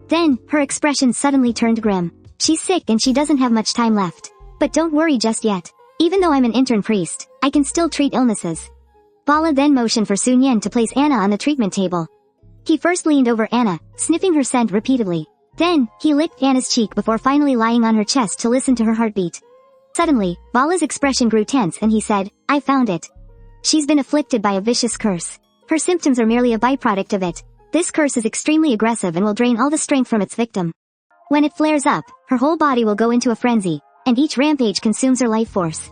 S1: Then, her expression suddenly turned grim. She's sick and she doesn't have much time left. But don't worry just yet. Even though I'm an intern priest, I can still treat illnesses. Bala then motioned for Sun Yan to place Anna on the treatment table. He first leaned over Anna, sniffing her scent repeatedly. Then, he licked Anna's cheek before finally lying on her chest to listen to her heartbeat. Suddenly, Bala's expression grew tense and he said, I found it. She's been afflicted by a vicious curse. Her symptoms are merely a byproduct of it. This curse is extremely aggressive and will drain all the strength from its victim. When it flares up, her whole body will go into a frenzy, and each rampage consumes her life force.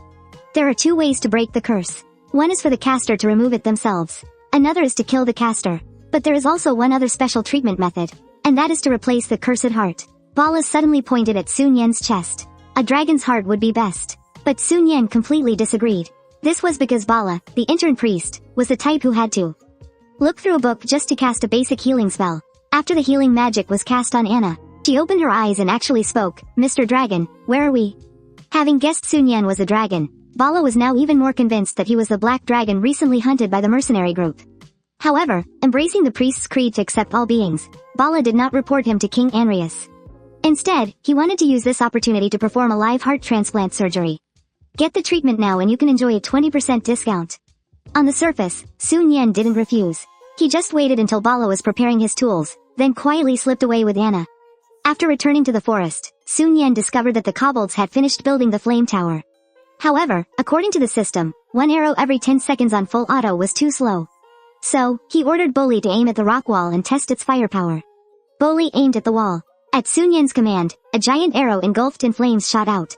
S1: There are 2 ways to break the curse. One is for the caster to remove it themselves. Another is to kill the caster. But there is also one other special treatment method, and that is to replace the cursed heart. Bala suddenly pointed at Sun Yan's chest. A dragon's heart would be best. But Sun Yan completely disagreed. This was because Bala, the intern priest, was the type who had to look through a book just to cast a basic healing spell. After the healing magic was cast on Anna, she opened her eyes and actually spoke, Mr. Dragon, where are we? Having guessed Sun Yan was a dragon, Bala was now even more convinced that he was the black dragon recently hunted by the mercenary group. However, embracing the priest's creed to accept all beings, Bala did not report him to King Anrius. Instead, he wanted to use this opportunity to perform a live heart transplant surgery. Get the treatment now and you can enjoy a 20% discount. On the surface, Sun Yan didn't refuse. He just waited until Bala was preparing his tools, then quietly slipped away with Anna. After returning to the forest, Sun Yan discovered that the kobolds had finished building the flame tower. However, according to the system, 1 arrow every 10 seconds on full auto was too slow. So, he ordered Boli to aim at the rock wall and test its firepower. Boli aimed at the wall. At Sun Yan's command, a giant arrow engulfed in flames shot out.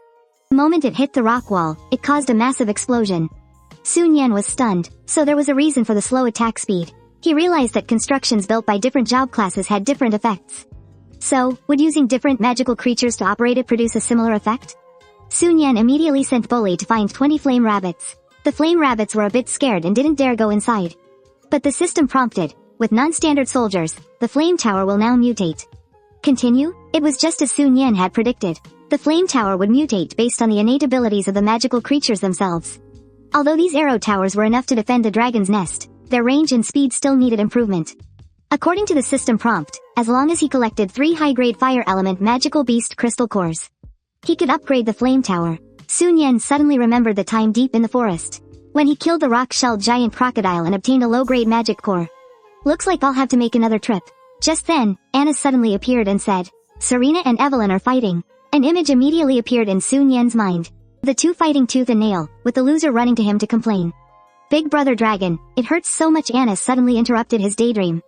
S1: The moment it hit the rock wall, it caused a massive explosion. Sun Yan was stunned, so there was a reason for the slow attack speed. He realized that constructions built by different job classes had different effects. So, would using different magical creatures to operate it produce a similar effect? Sun Yan immediately sent Boli to find 20 flame rabbits. The flame rabbits were a bit scared and didn't dare go inside. But the system prompted, with non-standard soldiers, the flame tower will now mutate. Continue? It was just as Sun Yan had predicted. The flame tower would mutate based on the innate abilities of the magical creatures themselves. Although these arrow towers were enough to defend the dragon's nest, their range and speed still needed improvement. According to the system prompt, as long as he collected 3 high-grade fire element magical beast crystal cores, he could upgrade the flame tower. Sun Yan suddenly remembered the time deep in the forest, when he killed the rock-shelled giant crocodile and obtained a low-grade magic core. Looks like I'll have to make another trip. Just then, Anna suddenly appeared and said, Serena and Evelyn are fighting. An image immediately appeared in Sun Yan's mind. The 2 fighting tooth and nail, with the loser running to him to complain. Big brother dragon, it hurts so much. Anna suddenly interrupted his daydream.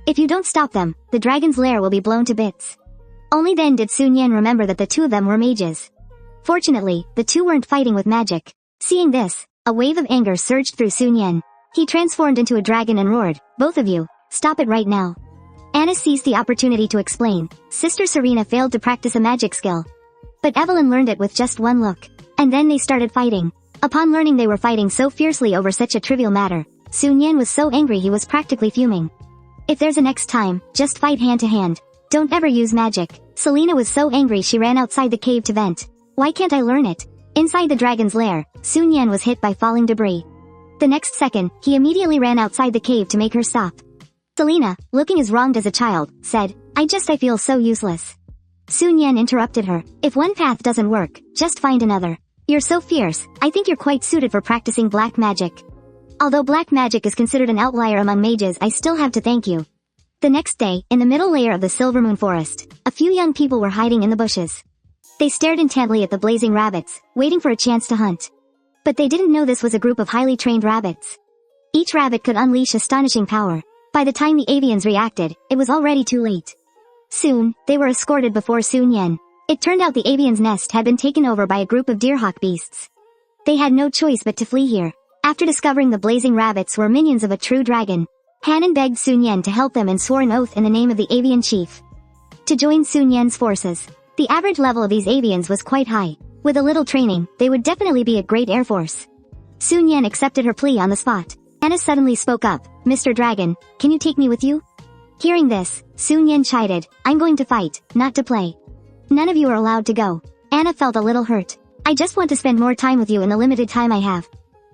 S1: If you don't stop them, the dragon's lair will be blown to bits. Only then did Sun Yan remember that the 2 of them were mages. Fortunately, the 2 weren't fighting with magic. Seeing this, a wave of anger surged through Sun Yan. He transformed into a dragon and roared, both of you, stop it right now. Anna seized the opportunity to explain. Sister Serena failed to practice a magic skill. But Evelyn learned it with just one look. And then they started fighting. Upon learning they were fighting so fiercely over such a trivial matter, Sun Yan was so angry he was practically fuming. If there's a next time, just fight hand to hand. Don't ever use magic. Selena was so angry she ran outside the cave to vent. Why can't I learn it? Inside the dragon's lair, Sun Yan was hit by falling debris. The next second, he immediately ran outside the cave to make her stop. Selena, looking as wronged as a child, said, I feel so useless. Sun Yan interrupted her. If one path doesn't work, just find another. You're so fierce, I think you're quite suited for practicing black magic. Although black magic is considered an outlier among mages, I still have to thank you. The next day, in the middle layer of the Silvermoon Forest, a few young people were hiding in the bushes. They stared intently at the blazing rabbits, waiting for a chance to hunt. But they didn't know this was a group of highly trained rabbits. Each rabbit could unleash astonishing power. By the time the avians reacted, it was already too late. Soon, they were escorted before Sun Yan. It turned out the avian's nest had been taken over by a group of deerhawk beasts. They had no choice but to flee here. After discovering the blazing rabbits were minions of a true dragon, Hanan begged Sun Yan to help them and swore an oath in the name of the avian chief to join Sun Yan's forces. The average level of these avians was quite high. With a little training, they would definitely be a great air force. Sun Yan accepted her plea on the spot. Anna suddenly spoke up, "Mr. Dragon, can you take me with you?" Hearing this, Sun Yan chided, "I'm going to fight, not to play. None of you are allowed to go." Anna felt a little hurt. "I just want to spend more time with you in the limited time I have."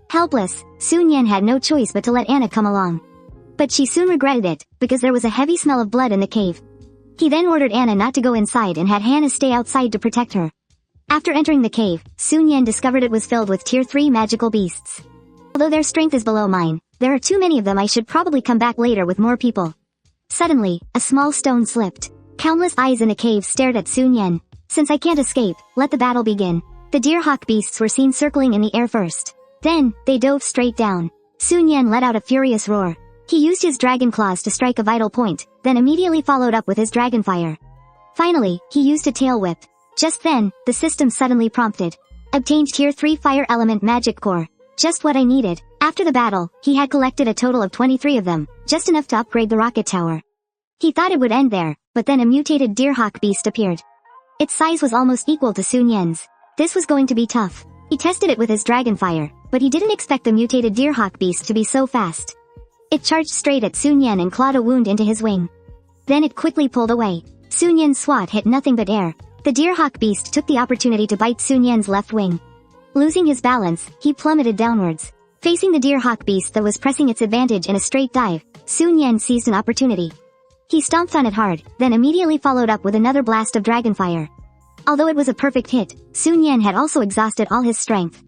S1: Helpless, Sun Yan had no choice but to let Anna come along. But she soon regretted it, because there was a heavy smell of blood in the cave. He then ordered Anna not to go inside and had Hannah stay outside to protect her. After entering the cave, Sun Yan discovered it was filled with Tier 3 magical beasts. Although their strength is below mine, there are too many of them. I should probably come back later with more people. Suddenly, a small stone slipped. Countless eyes in the cave stared at Sun Yan. "Since I can't escape, let the battle begin." The deerhawk beasts were seen circling in the air first. Then, they dove straight down. Sun Yan let out a furious roar. He used his dragon claws to strike a vital point, then immediately followed up with his dragon fire. Finally, he used a tail whip. Just then, the system suddenly prompted. "Obtained Tier 3 Fire Element Magic Core. Just what I needed." After the battle, he had collected a total of 23 of them, just enough to upgrade the rocket tower. He thought it would end there, but then a mutated deerhawk beast appeared. Its size was almost equal to Sun Yan's. This was going to be tough. He tested it with his dragon fire, but he didn't expect the mutated deerhawk beast to be so fast. It charged straight at Sun Yan and clawed a wound into his wing. Then it quickly pulled away. Sun Yan's swat hit nothing but air. The deerhawk beast took the opportunity to bite Sun Yan's left wing. Losing his balance, he plummeted downwards. Facing the deerhawk beast that was pressing its advantage in a straight dive, Sun Yan seized an opportunity. He stomped on it hard, then immediately followed up with another blast of dragon fire. Although it was a perfect hit, Sun Yan had also exhausted all his strength.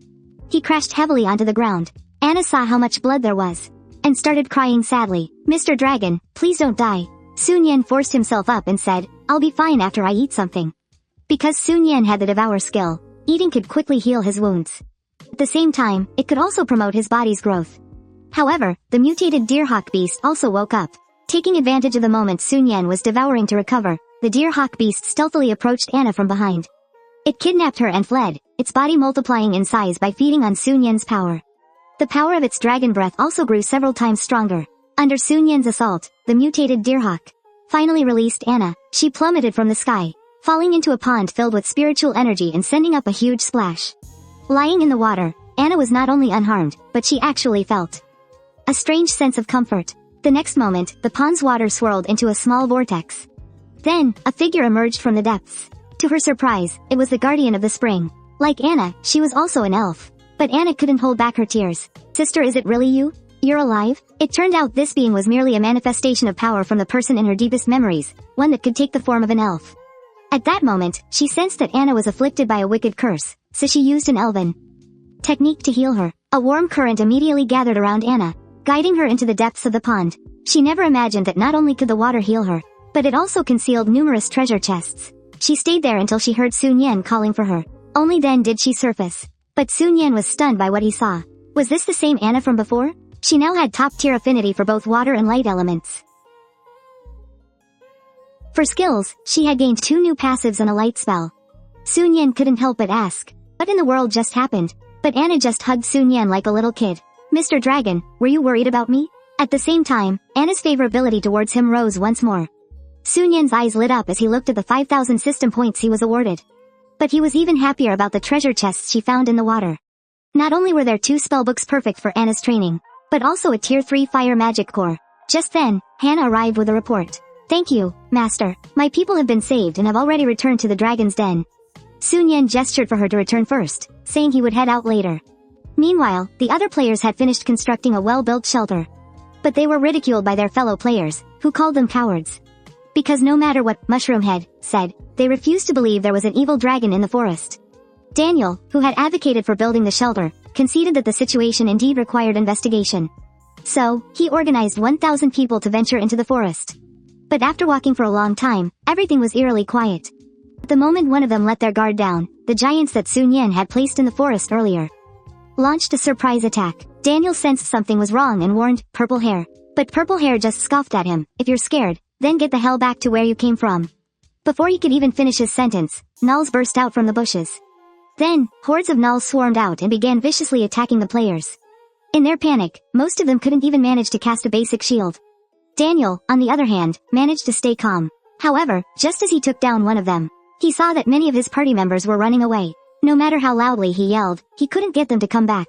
S1: He crashed heavily onto the ground. Anna saw how much blood there was, and started crying sadly. "Mr. Dragon, please don't die." Sun Yan forced himself up and said, "I'll be fine after I eat something." Because Sun Yan had the Devour skill, eating could quickly heal his wounds. At the same time, it could also promote his body's growth. However, the mutated deerhawk beast also woke up. Taking advantage of the moment Sun Yan was devouring to recover, the deerhawk beast stealthily approached Anna from behind. It kidnapped her and fled, its body multiplying in size by feeding on Sun Yan's power. The power of its dragon breath also grew several times stronger. Under Sun Yan's assault, the mutated deerhawk finally released Anna. She plummeted from the sky, falling into a pond filled with spiritual energy and sending up a huge splash. Lying in the water, Anna was not only unharmed, but she actually felt a strange sense of comfort. The next moment, the pond's water swirled into a small vortex. Then, a figure emerged from the depths. To her surprise, it was the guardian of the spring. Like Anna, she was also an elf. But Anna couldn't hold back her tears. "Sister, is it really you? You're alive?" It turned out this being was merely a manifestation of power from the person in her deepest memories, one that could take the form of an elf. At that moment, she sensed that Anna was afflicted by a wicked curse, so she used an elven technique to heal her. A warm current immediately gathered around Anna, guiding her into the depths of the pond. She never imagined that not only could the water heal her, but it also concealed numerous treasure chests. She stayed there until she heard Sun Yan calling for her. Only then did she surface. But Sun Yan was stunned by what he saw. Was this the same Anna from before? She now had top-tier affinity for both water and light elements. For skills, she had gained 2 new passives and a light spell. Sun Yan couldn't help but ask, what in the world just happened? But Anna just hugged Sun Yan like a little kid. "Mr. Dragon, were you worried about me?" At the same time, Anna's favorability towards him rose once more. Sun Yan's eyes lit up as he looked at the 5,000 system points he was awarded. But he was even happier about the treasure chests she found in the water. Not only were there 2 spellbooks perfect for Anna's training, but also a Tier 3 Fire Magic Core. Just then, Hannah arrived with a report. "Thank you, Master. My people have been saved and have already returned to the Dragon's Den." Sun Yan gestured for her to return first, saying he would head out later. Meanwhile, the other players had finished constructing a well-built shelter. But they were ridiculed by their fellow players, who called them cowards. Because no matter what Mushroomhead said, they refused to believe there was an evil dragon in the forest. Daniel, who had advocated for building the shelter, conceded that the situation indeed required investigation. So, he organized 1,000 people to venture into the forest. But after walking for a long time, everything was eerily quiet. At the moment one of them let their guard down, the giants that Sun Yan had placed in the forest earlier launched a surprise attack. Daniel sensed something was wrong and warned Purple Hair. But Purple Hair just scoffed at him. If you're scared, then get the hell back to where you came from. Before he could even finish his sentence, gnolls burst out from the bushes. Then, hordes of gnolls swarmed out and began viciously attacking the players. In their panic, most of them couldn't even manage to cast a basic shield. Daniel, on the other hand, managed to stay calm. However, just as he took down one of them, he saw that many of his party members were running away. No matter how loudly he yelled, he couldn't get them to come back.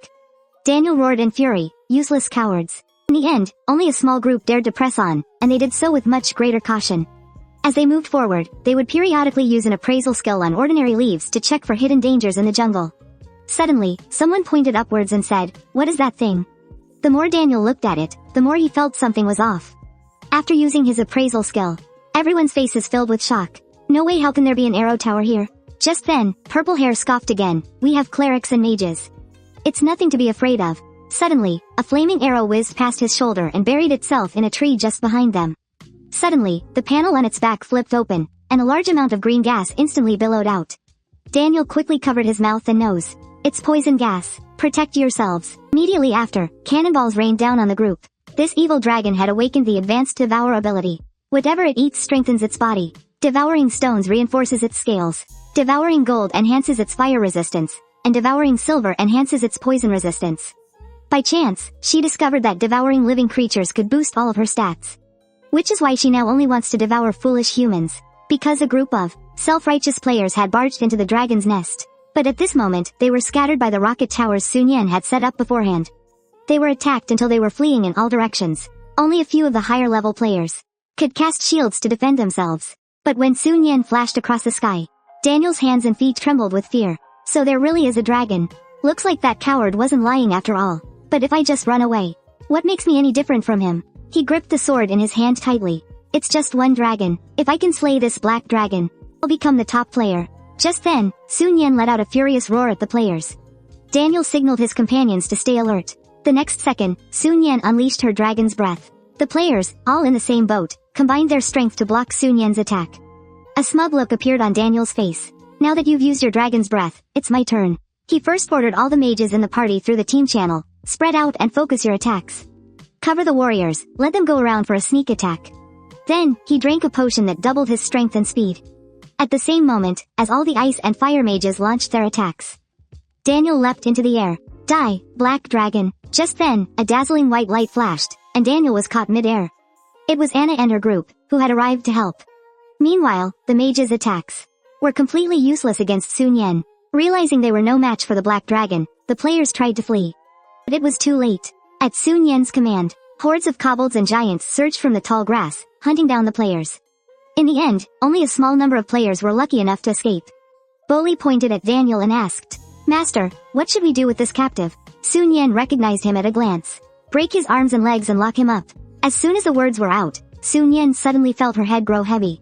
S1: Daniel roared in fury, "Useless cowards." In the end, only a small group dared to press on, and they did so with much greater caution. As they moved forward, they would periodically use an appraisal skill on ordinary leaves to check for hidden dangers in the jungle. Suddenly, someone pointed upwards and said, "What is that thing?" The more Daniel looked at it, the more he felt something was off. After using his appraisal skill, everyone's faces filled with shock. No way, how can there be an arrow tower here? Just then, Purple Hair scoffed again, "We have clerics and mages. It's nothing to be afraid of." Suddenly, a flaming arrow whizzed past his shoulder and buried itself in a tree just behind them. Suddenly, the panel on its back flipped open, and a large amount of green gas instantly billowed out. Daniel quickly covered his mouth and nose. "It's poison gas. Protect yourselves." Immediately after, cannonballs rained down on the group. This evil dragon had awakened the advanced Devour ability. Whatever it eats strengthens its body. Devouring stones reinforces its scales. Devouring gold enhances its fire resistance, and devouring silver enhances its poison resistance. By chance, she discovered that devouring living creatures could boost all of her stats. Which is why she now only wants to devour foolish humans. Because a group of self-righteous players had barged into the dragon's nest. But at this moment, they were scattered by the rocket towers Sun Yan had set up beforehand. They were attacked until they were fleeing in all directions. Only a few of the higher level players could cast shields to defend themselves. But when Sun Yan flashed across the sky, Daniel's hands and feet trembled with fear. So there really is a dragon. Looks like that coward wasn't lying after all. But if I just run away, what makes me any different from him? He gripped the sword in his hand tightly. It's just one dragon. If I can slay this black dragon, I'll become the top player. Just then, Sun Yan let out a furious roar at the players. Daniel signaled his companions to stay alert. The next second, Sun Yan unleashed her dragon's breath. The players, all in the same boat, combined their strength to block Sun Yan's attack. A smug look appeared on Daniel's face. "Now that you've used your dragon's breath, it's my turn." He first ordered all the mages in the party through the team channel. "Spread out and focus your attacks. Cover the warriors, let them go around for a sneak attack." Then, he drank a potion that doubled his strength and speed. At the same moment, as all the ice and fire mages launched their attacks, Daniel leapt into the air. "Die, black dragon." Just then, a dazzling white light flashed, and Daniel was caught mid-air. It was Anna and her group, who had arrived to help. Meanwhile, the mages' attacks were completely useless against Sun Yan. Realizing they were no match for the black dragon, the players tried to flee. But it was too late. At Sun Yan's command, hordes of kobolds and giants surged from the tall grass, hunting down the players. In the end, only a small number of players were lucky enough to escape. Bolly pointed at Daniel and asked, "Master, what should we do with this captive?" Sun Yan recognized him at a glance. "Break his arms and legs and lock him up." As soon as the words were out, Sun Yan suddenly felt her head grow heavy.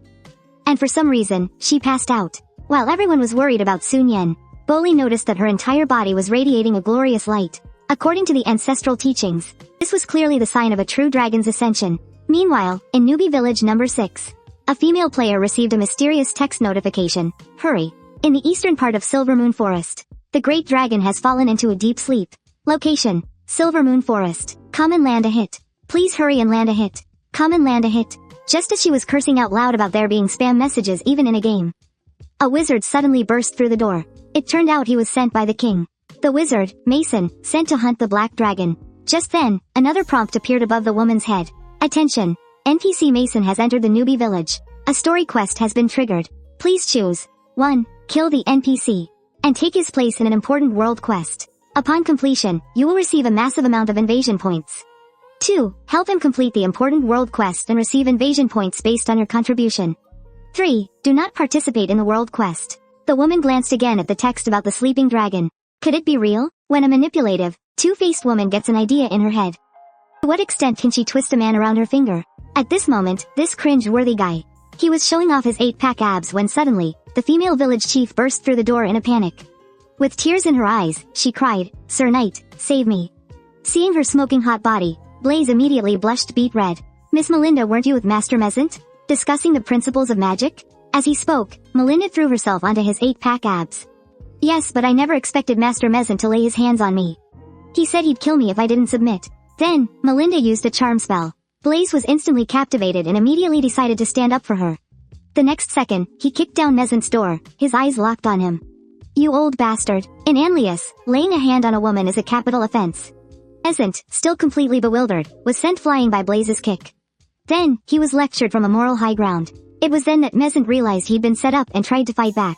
S1: And for some reason, she passed out. While everyone was worried about Sun Yan, Bolly noticed that her entire body was radiating a glorious light. According to the ancestral teachings, this was clearly the sign of a true dragon's ascension. Meanwhile, in Newbie Village number 6, a female player received a mysterious text notification. "Hurry. In the eastern part of Silver Moon Forest, the great dragon has fallen into a deep sleep. Location, Silver Moon Forest. Come and land a hit. Please hurry and land a hit. Come and land a hit." Just as she was cursing out loud about there being spam messages even in a game, a wizard suddenly burst through the door. It turned out he was sent by the king. The wizard, Mason, sent to hunt the black dragon. Just then, another prompt appeared above the woman's head. "Attention! NPC Mason has entered the Newbie Village. A story quest has been triggered. Please choose 1. Kill the NPC, and take his place in an important world quest. Upon completion, you will receive a massive amount of invasion points. 2. Help him complete the important world quest and receive invasion points based on your contribution. 3. Do not participate in the world quest." The woman glanced again at the text about the sleeping dragon. Could it be real? When a manipulative, two-faced woman gets an idea in her head, to what extent can she twist a man around her finger? At this moment, this cringe-worthy guy, he was showing off his 8-pack abs when suddenly, the female village chief burst through the door in a panic. With tears in her eyes, she cried, "Sir Knight, save me." Seeing her smoking hot body, Blaze immediately blushed beet red. "Miss Melinda, weren't you with Master Mezent? Discussing the principles of magic?" As he spoke, Melinda threw herself onto his 8-pack abs. "Yes, but I never expected Master Mezent to lay his hands on me. He said he'd kill me if I didn't submit." Then, Melinda used a charm spell. Blaze was instantly captivated and immediately decided to stand up for her. The next second, he kicked down Mezent's door, his eyes locked on him. "You old bastard." In Anlius, laying a hand on a woman is a capital offense. Mezent, still completely bewildered, was sent flying by Blaze's kick. Then, he was lectured from a moral high ground. It was then that Mezent realized he'd been set up and tried to fight back.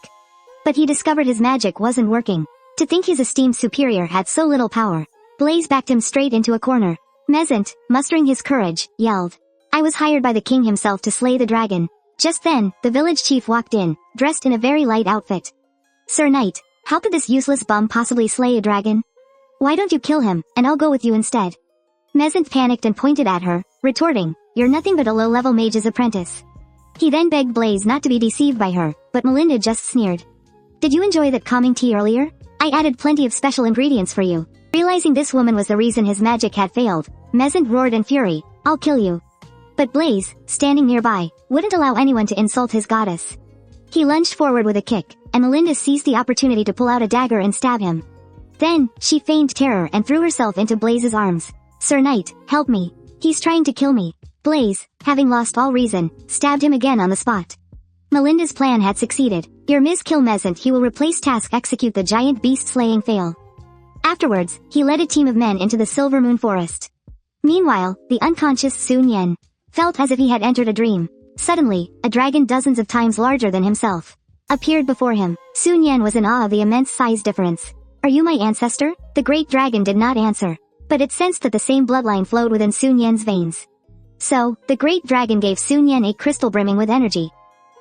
S1: But he discovered his magic wasn't working. To think his esteemed superior had so little power. Blaze backed him straight into a corner. Mezent, mustering his courage, yelled, "I was hired by the king himself to slay the dragon." Just then, the village chief walked in, dressed in a very light outfit. "Sir Knight, how could this useless bum possibly slay a dragon? Why don't you kill him, and I'll go with you instead?" Mezent panicked and pointed at her, retorting, "You're nothing but a low-level mage's apprentice." He then begged Blaze not to be deceived by her, but Melinda just sneered. "Did you enjoy that calming tea earlier? I added plenty of special ingredients for you." Realizing this woman was the reason his magic had failed, Mezent roared in fury, "I'll kill you." But Blaze, standing nearby, wouldn't allow anyone to insult his goddess. He lunged forward with a kick, and Melinda seized the opportunity to pull out a dagger and stab him. Then, she feigned terror and threw herself into Blaze's arms. "Sir Knight, help me. He's trying to kill me." Blaze, having lost all reason, stabbed him again on the spot. Melinda's plan had succeeded. Your Ms. Kill Mezent, he will replace task execute the giant beast slaying fail. Afterwards, he led a team of men into the Silver Moon Forest. Meanwhile, the unconscious Sun Yen felt as if he had entered a dream. Suddenly, a dragon dozens of times larger than himself appeared before him. Sun Yen was in awe of the immense size difference. "Are you my ancestor?" The great dragon did not answer, but it sensed that the same bloodline flowed within Sun Yen's veins. So, the great dragon gave Sun Yen a crystal brimming with energy.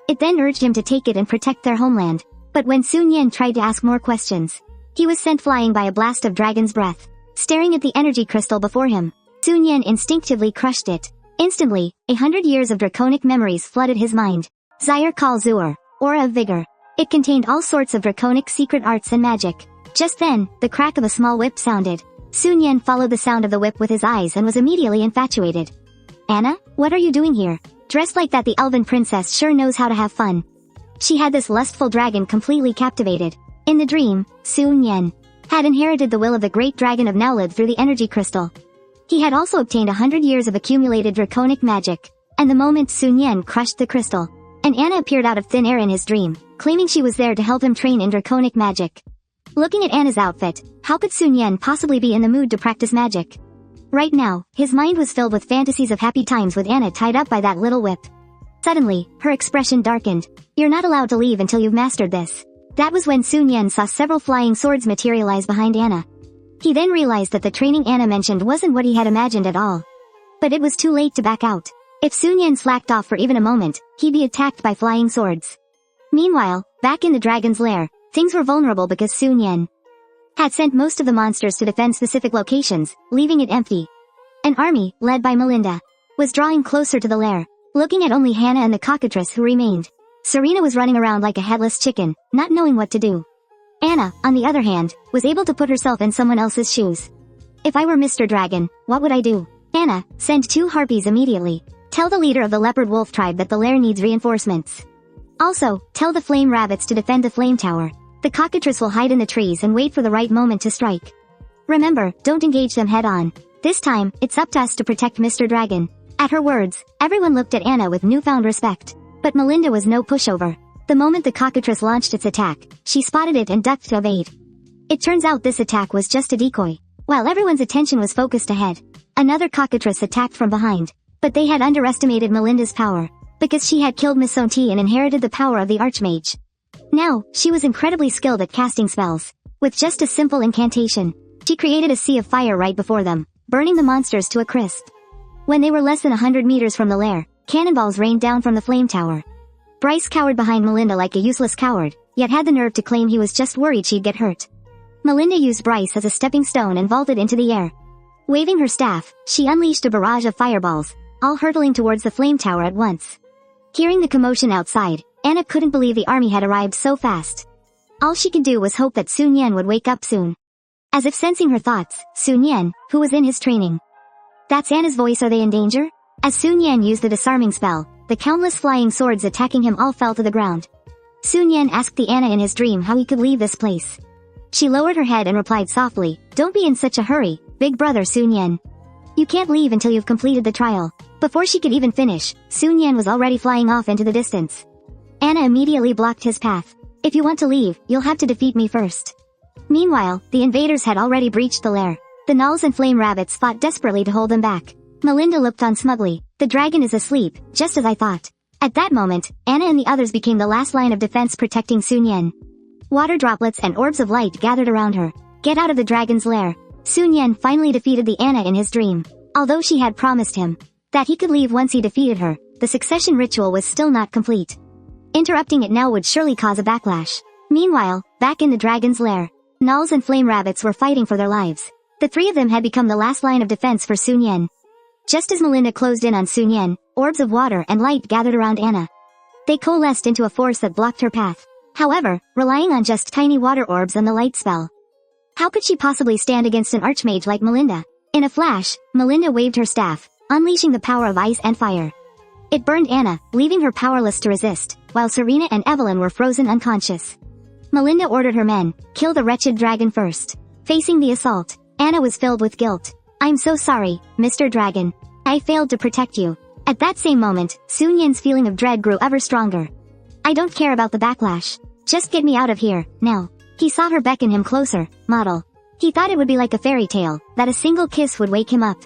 S1: It then urged him to take it and protect their homeland. But when Sun Yen tried to ask more questions, he was sent flying by a blast of dragon's breath. Staring at the energy crystal before him, Sun Yen instinctively crushed it. Instantly, 100 years of draconic memories flooded his mind. Zaire Kal Zur, Aura of Vigor. It contained all sorts of draconic secret arts and magic. Just then, the crack of a small whip sounded. Sun Yen followed the sound of the whip with his eyes and was immediately infatuated. "Anna, what are you doing here? Dressed like that, the elven princess sure knows how to have fun." She had this lustful dragon completely captivated. In the dream, Sun Yen had inherited the will of the great dragon of Nowlid through the energy crystal. He had also obtained 100 years of accumulated draconic magic. And the moment Sun Yen crushed the crystal, and Anna appeared out of thin air in his dream, claiming she was there to help him train in draconic magic. Looking at Anna's outfit, how could Sun Yen possibly be in the mood to practice magic? Right now, his mind was filled with fantasies of happy times with Anna tied up by that little whip. Suddenly, her expression darkened. "You're not allowed to leave until you've mastered this." That was when Sun Yen saw several flying swords materialize behind Anna. He then realized that the training Anna mentioned wasn't what he had imagined at all. But it was too late to back out. If Sun Yen slacked off for even a moment, he'd be attacked by flying swords. Meanwhile, back in the dragon's lair, things were vulnerable because Sun Yen had sent most of the monsters to defend specific locations, leaving it empty. An army, led by Melinda, was drawing closer to the lair, looking at only Hannah and the cockatrice who remained. Serena was running around like a headless chicken, not knowing what to do. Anna, on the other hand, was able to put herself in someone else's shoes. "If I were Mr. Dragon, what would I do?" "Anna, send 2 harpies immediately. Tell the leader of the leopard wolf tribe that the lair needs reinforcements. Also, tell the flame rabbits to defend the flame tower. The cockatrice will hide in the trees and wait for the right moment to strike. Remember, don't engage them head-on. This time, it's up to us to protect Mr. Dragon." At her words, everyone looked at Anna with newfound respect. But Melinda was no pushover. The moment the cockatrice launched its attack, she spotted it and ducked to evade. It turns out this attack was just a decoy. While everyone's attention was focused ahead, another cockatrice attacked from behind. But they had underestimated Melinda's power, because she had killed Miss Sonti and inherited the power of the Archmage. Now, she was incredibly skilled at casting spells. With just a simple incantation, she created a sea of fire right before them, burning the monsters to a crisp. When they were less than 100 meters from the lair, cannonballs rained down from the flame tower. Bryce cowered behind Melinda like a useless coward, yet had the nerve to claim he was just worried she'd get hurt. Melinda used Bryce as a stepping stone and vaulted into the air. Waving her staff, she unleashed a barrage of fireballs, all hurtling towards the flame tower at once. Hearing the commotion outside, Anna couldn't believe the army had arrived so fast. All she could do was hope that Sun Yan would wake up soon. As if sensing her thoughts, Sun Yan, who was in his training. That's Anna's voice. Are they in danger? As Sun Yan used the disarming spell, the countless flying swords attacking him all fell to the ground. Sun Yan asked the Anna in his dream how he could leave this place. She lowered her head and replied softly, "Don't be in such a hurry, big brother Sun Yan. You can't leave until you've completed the trial." Before she could even finish, Sun Yan was already flying off into the distance. Anna immediately blocked his path. "If you want to leave, you'll have to defeat me first." Meanwhile, the invaders had already breached the lair. The gnolls and flame rabbits fought desperately to hold them back. Melinda looked on smugly. "The dragon is asleep, just as I thought." At that moment, Anna and the others became the last line of defense protecting Sun Yan. Water droplets and orbs of light gathered around her. "Get out of the dragon's lair." Sun Yan finally defeated the Anna in his dream. Although she had promised him that he could leave once he defeated her, the succession ritual was still not complete. Interrupting it now would surely cause a backlash. Meanwhile, back in the dragon's lair, gnolls and flame rabbits were fighting for their lives. The three of them had become the last line of defense for Sun Yan. Just as Melinda closed in on Sun Yan, orbs of water and light gathered around Anna. They coalesced into a force that blocked her path. However, relying on just tiny water orbs and the light spell, how could she possibly stand against an archmage like Melinda? In a flash, Melinda waved her staff, unleashing the power of ice and fire. It burned Anna, leaving her powerless to resist, while Serena and Evelyn were frozen unconscious. Melinda ordered her men, "Kill the wretched dragon first." Facing the assault, Anna was filled with guilt. "I'm so sorry, Mr. Dragon. I failed to protect you." At that same moment, Sun Yan's feeling of dread grew ever stronger. "I don't care about the backlash. Just get me out of here, now." He saw her beckon him closer, model. He thought it would be like a fairy tale, that a single kiss would wake him up.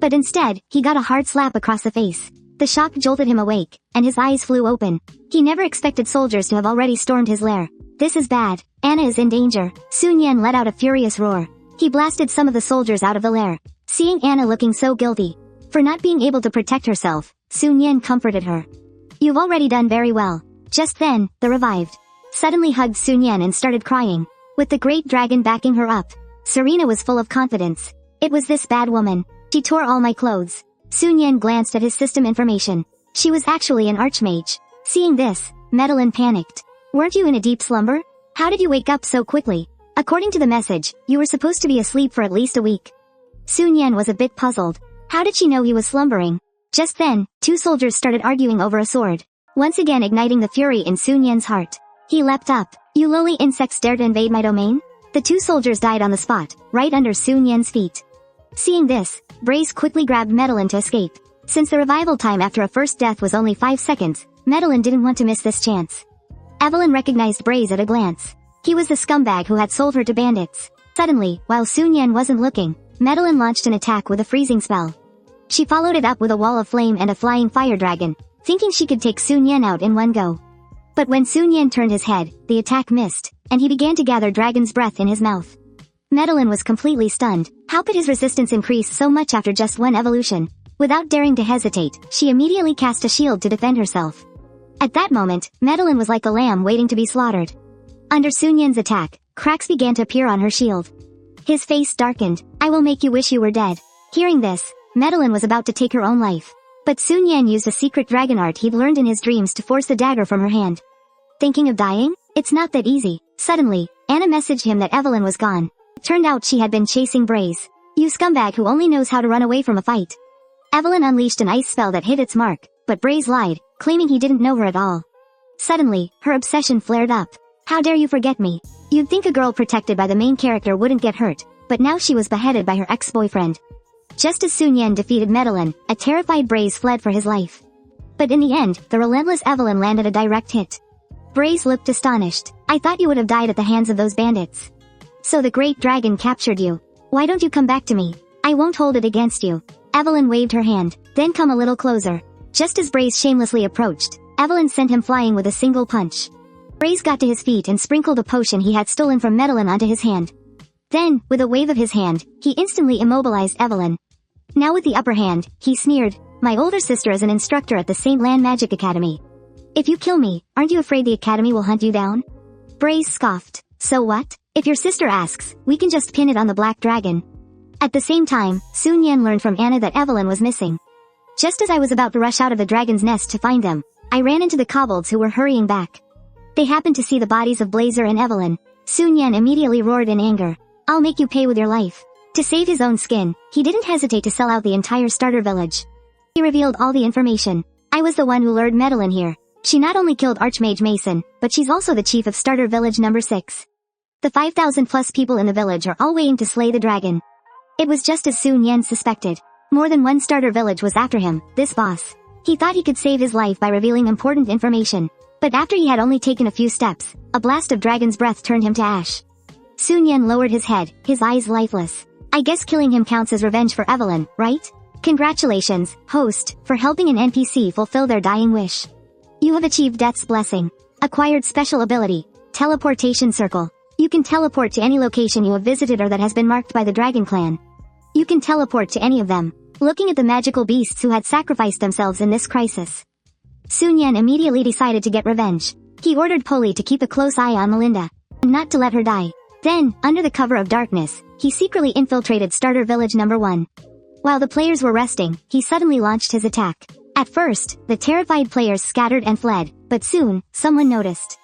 S1: But instead, he got a hard slap across the face. The shock jolted him awake, and his eyes flew open. He never expected soldiers to have already stormed his lair. "This is bad. Anna is in danger." Sun Yan let out a furious roar. He blasted some of the soldiers out of the lair. Seeing Anna looking so guilty for not being able to protect herself, Sun Yan comforted her. "You've already done very well." Just then, the revived suddenly hugged Sun Yan and started crying. With the great dragon backing her up, Serena was full of confidence. "It was this bad woman. She tore all my clothes." Sun Yan glanced at his system information. She was actually an archmage. Seeing this, Madeline panicked. "Weren't you in a deep slumber? How did you wake up so quickly?" "According to the message, you were supposed to be asleep for at least a week." Sun Yan was a bit puzzled. How did she know he was slumbering? Just then, two soldiers started arguing over a sword, once again igniting the fury in Sun Yan's heart. He leapt up. "You lowly insects dare to invade my domain?" The two soldiers died on the spot, right under Sun Yan's feet. Seeing this, Braze quickly grabbed Madeline to escape. Since the revival time after a first death was only 5 seconds, Madeline didn't want to miss this chance. Evelyn recognized Braze at a glance. He was the scumbag who had sold her to bandits. Suddenly, while Sun Yan wasn't looking, Madeline launched an attack with a freezing spell. She followed it up with a wall of flame and a flying fire dragon, thinking she could take Sun Yan out in one go. But when Sun Yan turned his head, the attack missed, and he began to gather dragon's breath in his mouth. Madeline was completely stunned. How could his resistance increase so much after just one evolution? Without daring to hesitate, she immediately cast a shield to defend herself. At that moment, Madeline was like a lamb waiting to be slaughtered. Under Sun Yan's attack, cracks began to appear on her shield. His face darkened. "I will make you wish you were dead." Hearing this, Madeline was about to take her own life. But Sun Yan used a secret dragon art he'd learned in his dreams to force the dagger from her hand. Thinking of dying? It's not that easy. Suddenly, Anna messaged him that Evelyn was gone. It turned out she had been chasing Braze. "You scumbag who only knows how to run away from a fight." Evelyn unleashed an ice spell that hit its mark, but Braze lied, claiming he didn't know her at all. Suddenly, her obsession flared up. "How dare you forget me? You'd think a girl protected by the main character wouldn't get hurt, but now she was beheaded by her ex-boyfriend." Just as Sun Yan defeated Madeline, a terrified Braze fled for his life. But in the end, the relentless Evelyn landed a direct hit. Braze looked astonished. "I thought you would have died at the hands of those bandits." "So the great dragon captured you. Why don't you come back to me? I won't hold it against you." Evelyn waved her hand. "Then come a little closer." Just as Braze shamelessly approached, Evelyn sent him flying with a single punch. Braze got to his feet and sprinkled a potion he had stolen from Madeline onto his hand. Then, with a wave of his hand, he instantly immobilized Evelyn. Now with the upper hand, he sneered, "My older sister is an instructor at the St. Land Magic Academy. If you kill me, aren't you afraid the academy will hunt you down?" Braze scoffed. "So what? If your sister asks, we can just pin it on the black dragon." At the same time, Sun Yan learned from Anna that Evelyn was missing. "Just as I was about to rush out of the dragon's nest to find them, I ran into the kobolds who were hurrying back. They happened to see the bodies of Blazer and Evelyn. Sun Yan immediately roared in anger. I'll make you pay with your life. To save his own skin, he didn't hesitate to sell out the entire starter village. He revealed all the information. I was the one who lured Madeline here. She not only killed Archmage Mason, but she's also the chief of starter village number 6. The 5,000 plus people in the village are all waiting to slay the dragon. It was just as Sun Yan suspected. More than one starter village was after him, this boss. He thought he could save his life by revealing important information. But after he had only taken a few steps, a blast of dragon's breath turned him to ash. Sun Yan lowered his head, his eyes lifeless. I guess killing him counts as revenge for Evelyn, right? Congratulations, host, for helping an NPC fulfill their dying wish. You have achieved Death's Blessing. Acquired special ability, Teleportation Circle. You can teleport to any location you have visited or that has been marked by the Dragon Clan. You can teleport to any of them. Looking at the magical beasts who had sacrificed themselves in this crisis, Sun Yan immediately decided to get revenge. He ordered Polly to keep a close eye on Melinda, and not to let her die. Then, under the cover of darkness, he secretly infiltrated Starter Village number 1. While the players were resting, he suddenly launched his attack. At first, the terrified players scattered and fled, but soon, someone noticed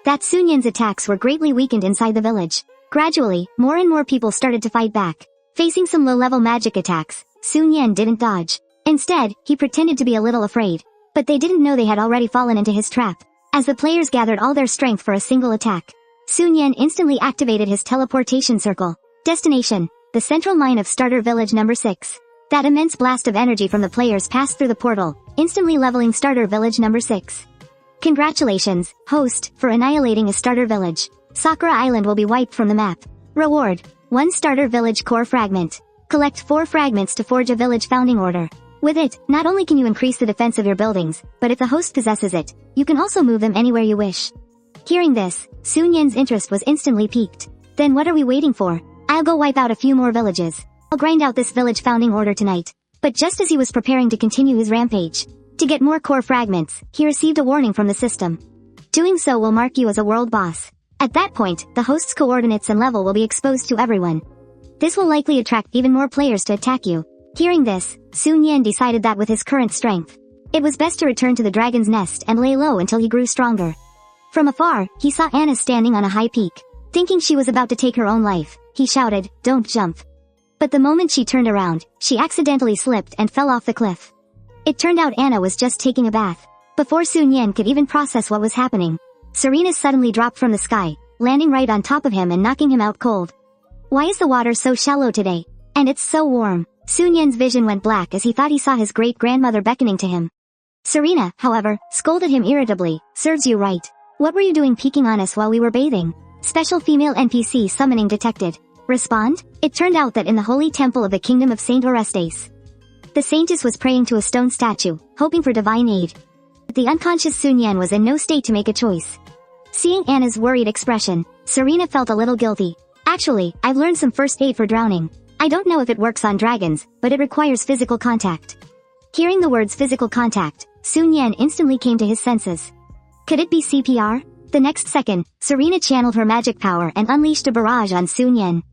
S1: that Sun Yan's attacks were greatly weakened inside the village. Gradually, more and more people started to fight back. Facing some low-level magic attacks, Sun Yan didn't dodge. Instead, he pretended to be a little afraid. But they didn't know they had already fallen into his trap. As the players gathered all their strength for a single attack, Sun Yan instantly activated his teleportation circle. Destination: the central mine of Starter Village number 6. That immense blast of energy from the players passed through the portal, instantly leveling Starter Village number 6. Congratulations, host, for annihilating a starter village. Sakura Island will be wiped from the map. Reward: 1 Starter Village Core Fragment. Collect 4 fragments to forge a village founding order. With it, not only can you increase the defense of your buildings, but if the host possesses it, you can also move them anywhere you wish. Hearing this, Sun Yan's interest was instantly piqued. Then what are we waiting for? I'll go wipe out a few more villages. I'll grind out this village founding order tonight. But just as he was preparing to continue his rampage, to get more core fragments, he received a warning from the system. Doing so will mark you as a world boss. At that point, the host's coordinates and level will be exposed to everyone. This will likely attract even more players to attack you. Hearing this, Sun Yan decided that with his current strength, it was best to return to the dragon's nest and lay low until he grew stronger. From afar, he saw Anna standing on a high peak. Thinking she was about to take her own life, he shouted, "Don't jump." But the moment she turned around, she accidentally slipped and fell off the cliff. It turned out Anna was just taking a bath. Before Sun Yan could even process what was happening, Serena suddenly dropped from the sky, landing right on top of him and knocking him out cold. Why is the water so shallow today? And it's so warm. Sun Yan's vision went black as he thought he saw his great-grandmother beckoning to him. Serena, however, scolded him irritably, "Serves you right. What were you doing peeking on us while we were bathing?" Special female NPC summoning detected. Respond? It turned out that in the holy temple of the kingdom of Saint Orestes, the saintess was praying to a stone statue, hoping for divine aid. The unconscious Sun Yan was in no state to make a choice. Seeing Anna's worried expression, Serena felt a little guilty. Actually, I've learned some first aid for drowning. I don't know if it works on dragons, but it requires physical contact. Hearing the words physical contact, Sun Yan instantly came to his senses. Could it be CPR? The next second, Serena channeled her magic power and unleashed a barrage on Sun Yan.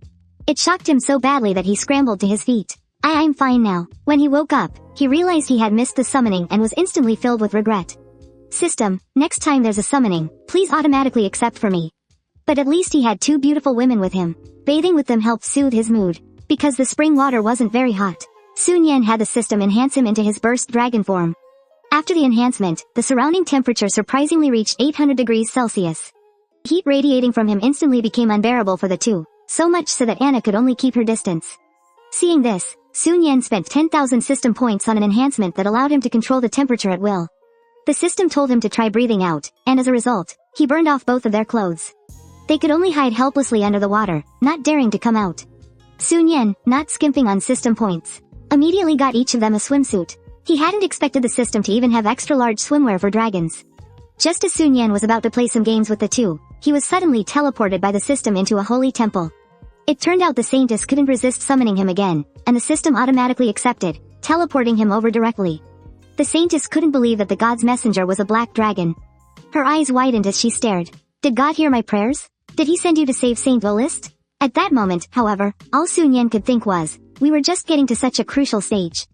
S1: It shocked him so badly that he scrambled to his feet. I'm fine now. When he woke up, he realized he had missed the summoning and was instantly filled with regret. System, next time there's a summoning, please automatically accept for me. But at least he had 2 beautiful women with him. Bathing with them helped soothe his mood. Because the spring water wasn't very hot, Sun Yan had the system enhance him into his burst dragon form. After the enhancement, the surrounding temperature surprisingly reached 800 degrees Celsius. Heat radiating from him instantly became unbearable for the two, so much so that Anna could only keep her distance. Seeing this, Sun Yan spent 10,000 system points on an enhancement that allowed him to control the temperature at will. The system told him to try breathing out, and as a result, he burned off both of their clothes. They could only hide helplessly under the water, not daring to come out. Sun Yan, not skimping on system points, immediately got each of them a swimsuit. He hadn't expected the system to even have extra-large swimwear for dragons. Just as Sun Yan was about to play some games with the two, he was suddenly teleported by the system into a holy temple. It turned out the saintess couldn't resist summoning him again, and the system automatically accepted, teleporting him over directly. The saintess couldn't believe that the god's messenger was a black dragon. Her eyes widened as she stared. Did God hear my prayers? Did he send you to save Saint Volist? At that moment, however, all Sun Yan could think was, we were just getting to such a crucial stage.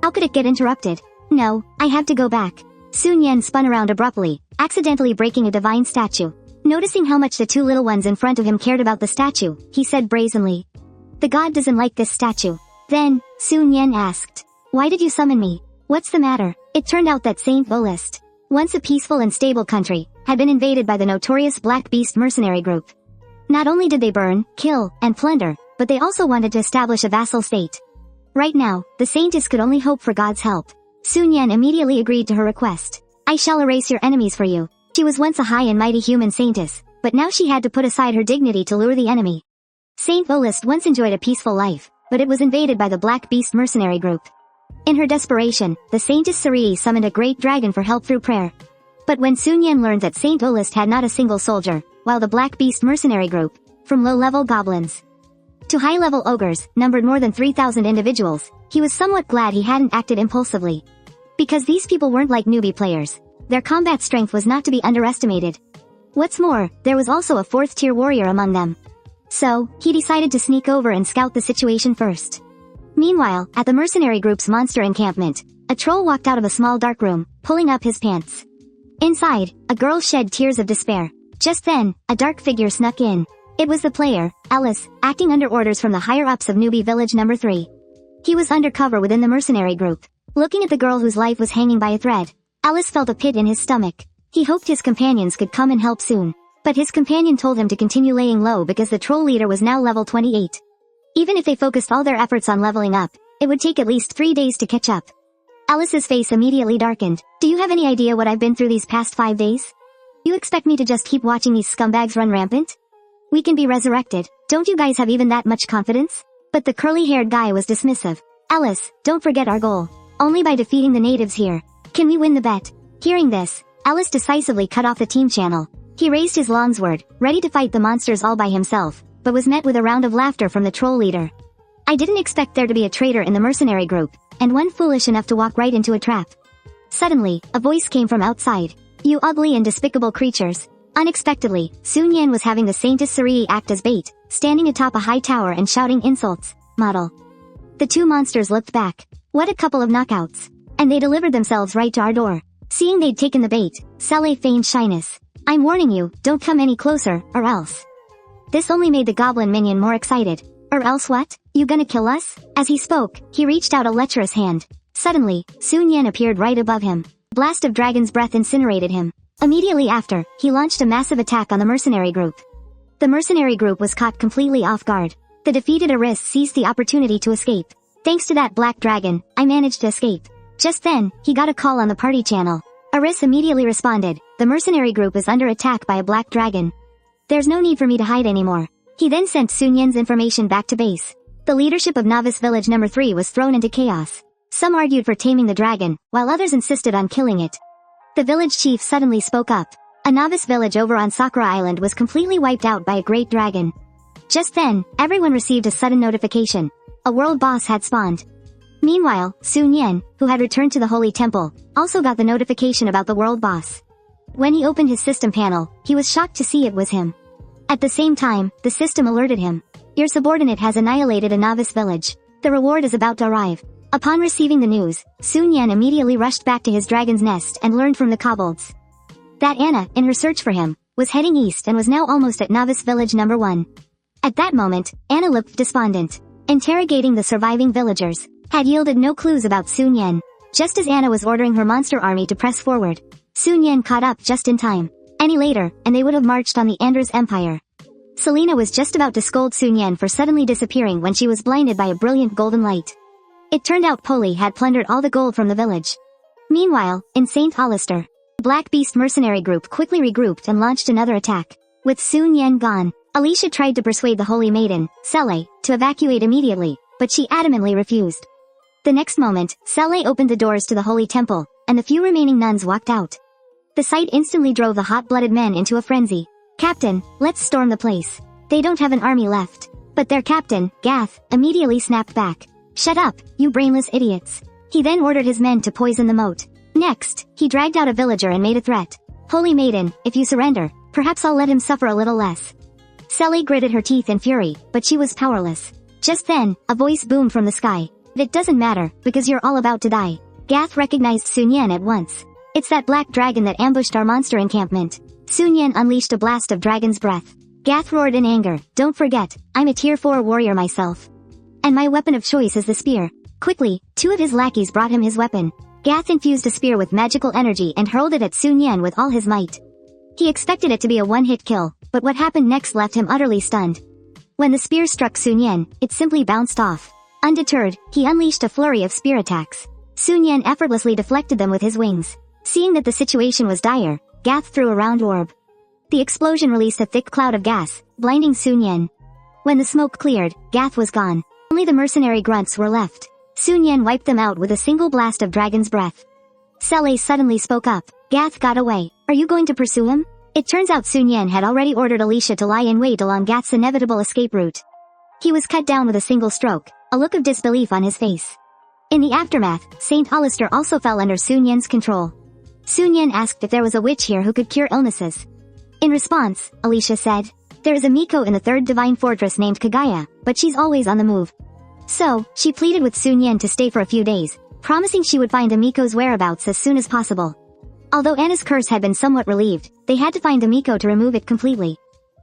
S1: How could it get interrupted? No, I have to go back. Sun Yan spun around abruptly, accidentally breaking a divine statue. Noticing how much the two little ones in front of him cared about the statue, he said brazenly, "The god doesn't like this statue." Then, Sun Yan asked, "Why did you summon me? What's the matter?" It turned out that Saint Volist, once a peaceful and stable country, had been invaded by the notorious Black Beast mercenary group. Not only did they burn, kill, and plunder, but they also wanted to establish a vassal state. Right now, the Saintess could only hope for God's help. Sun Yan immediately agreed to her request. "I shall erase your enemies for you." She was once a high and mighty human Saintess, but now she had to put aside her dignity to lure the enemy. Saint Volist once enjoyed a peaceful life, but it was invaded by the Black Beast mercenary group. In her desperation, the Saintess Sarii summoned a great dragon for help through prayer. But when Sun Yan learned that Saint Volist had not a single soldier, while the Black Beast mercenary group, from low-level goblins to high-level ogres, numbered more than 3,000 individuals, he was somewhat glad he hadn't acted impulsively. Because these people weren't like newbie players. Their combat strength was not to be underestimated. What's more, there was also a fourth-tier warrior among them. So, he decided to sneak over and scout the situation first. Meanwhile, at the mercenary group's monster encampment, a troll walked out of a small dark room, pulling up his pants. Inside, a girl shed tears of despair. Just then, a dark figure snuck in. It was the player, Ellis, acting under orders from the higher-ups of Newbie Village number 3. He was undercover within the mercenary group. Looking at the girl whose life was hanging by a thread, Ellis felt a pit in his stomach. He hoped his companions could come and help soon. But his companion told him to continue laying low because the troll leader was now level 28. Even if they focused all their efforts on leveling up, it would take at least 3 days to catch up. Ellis's face immediately darkened. "Do you have any idea what I've been through these past 5 days? You expect me to just keep watching these scumbags run rampant? We can be resurrected. Don't you guys have even that much confidence?" But the curly-haired guy was dismissive. "Ellis, don't forget our goal. Only by defeating the natives here can we win the bet." Hearing this, Ellis decisively cut off the team channel. He raised his longsword, ready to fight the monsters all by himself, but was met with a round of laughter from the troll leader. "I didn't expect there to be a traitor in the mercenary group, and one foolish enough to walk right into a trap." Suddenly, a voice came from outside. "You ugly and despicable creatures." Unexpectedly, Sun Yan was having the Saintess Sarii act as bait, standing atop a high tower and shouting insults. Model. The two monsters looked back. What a couple of knockouts. And they delivered themselves right to our door. Seeing they'd taken the bait, Sele feigned shyness. "I'm warning you, don't come any closer, or else." This only made the goblin minion more excited. "Or else what? You gonna kill us?" As he spoke, he reached out a lecherous hand. Suddenly, Sun Yan appeared right above him. A blast of dragon's breath incinerated him. Immediately after, he launched a massive attack on the mercenary group. The mercenary group was caught completely off guard. The defeated Aris seized the opportunity to escape. "Thanks to that black dragon, I managed to escape." Just then, he got a call on the party channel. Aris immediately responded, "The mercenary group is under attack by a black dragon. There's no need for me to hide anymore." He then sent Sun Yan's information back to base. The leadership of Novice Village number 3 was thrown into chaos. Some argued for taming the dragon, while others insisted on killing it. The village chief suddenly spoke up. A novice village over on Sakura Island was completely wiped out by a great dragon. Just then, everyone received a sudden notification. A world boss had spawned. Meanwhile, Sun Yan, who had returned to the Holy Temple, also got the notification about the world boss. When he opened his system panel, he was shocked to see it was him. At the same time, the system alerted him. "Your subordinate has annihilated a novice village. The reward is about to arrive." Upon receiving the news, Sun Yan immediately rushed back to his dragon's nest and learned from the kobolds that Anna, in her search for him, was heading east and was now almost at novice village number 1. At that moment, Anna looked despondent. Interrogating the surviving villagers had yielded no clues about Sun Yan. Just as Anna was ordering her monster army to press forward, Sun Yan caught up just in time. Any later, and they would have marched on the Anders Empire. Selena was just about to scold Sun Yan for suddenly disappearing when she was blinded by a brilliant golden light. It turned out Polly had plundered all the gold from the village. Meanwhile, in St. Hollister, the Black Beast mercenary group quickly regrouped and launched another attack. With Sun Yan gone, Alicia tried to persuade the Holy Maiden, Sele, to evacuate immediately, but she adamantly refused. The next moment, Sele opened the doors to the Holy Temple, and the few remaining nuns walked out. The sight instantly drove the hot-blooded men into a frenzy. "Captain, let's storm the place. They don't have an army left." But their captain, Gath, immediately snapped back. "Shut up, you brainless idiots." He then ordered his men to poison the moat. Next, he dragged out a villager and made a threat. "Holy Maiden, if you surrender, perhaps I'll let him suffer a little less." Sele gritted her teeth in fury, but she was powerless. Just then, a voice boomed from the sky. "It doesn't matter, because you're all about to die." Gath recognized Sun Yan at once. It's that black dragon that ambushed our monster encampment. Sun Yan unleashed a blast of dragon's breath. Gath roared in anger, "Don't forget, I'm a tier 4 warrior myself. And my weapon of choice is the spear." Quickly, 2 of his lackeys brought him his weapon. Gath infused a spear with magical energy and hurled it at Sun Yan with all his might. He expected it to be a one-hit kill, but what happened next left him utterly stunned. When the spear struck Sun Yan, it simply bounced off. Undeterred, he unleashed a flurry of spear attacks. Sun Yan effortlessly deflected them with his wings. Seeing that the situation was dire, Gath threw a round orb. The explosion released a thick cloud of gas, blinding Sun Yan. When the smoke cleared, Gath was gone. Only the mercenary grunts were left. Sun Yan wiped them out with a single blast of dragon's breath. Sele suddenly spoke up. "Gath got away. Are you going to pursue him?" It turns out Sun Yan had already ordered Alicia to lie in wait along Gath's inevitable escape route. He was cut down with a single stroke, a look of disbelief on his face. In the aftermath, Saint Hollister also fell under Sun Yan's control. Sun Yan asked if there was a witch here who could cure illnesses. In response, Alicia said, "There is a Miko in the 3rd Divine Fortress named Kagaya, but she's always on the move." So, she pleaded with Sun Yan to stay for a few days, promising she would find a Miko's whereabouts as soon as possible. Although Anna's curse had been somewhat relieved, they had to find a Miko to remove it completely.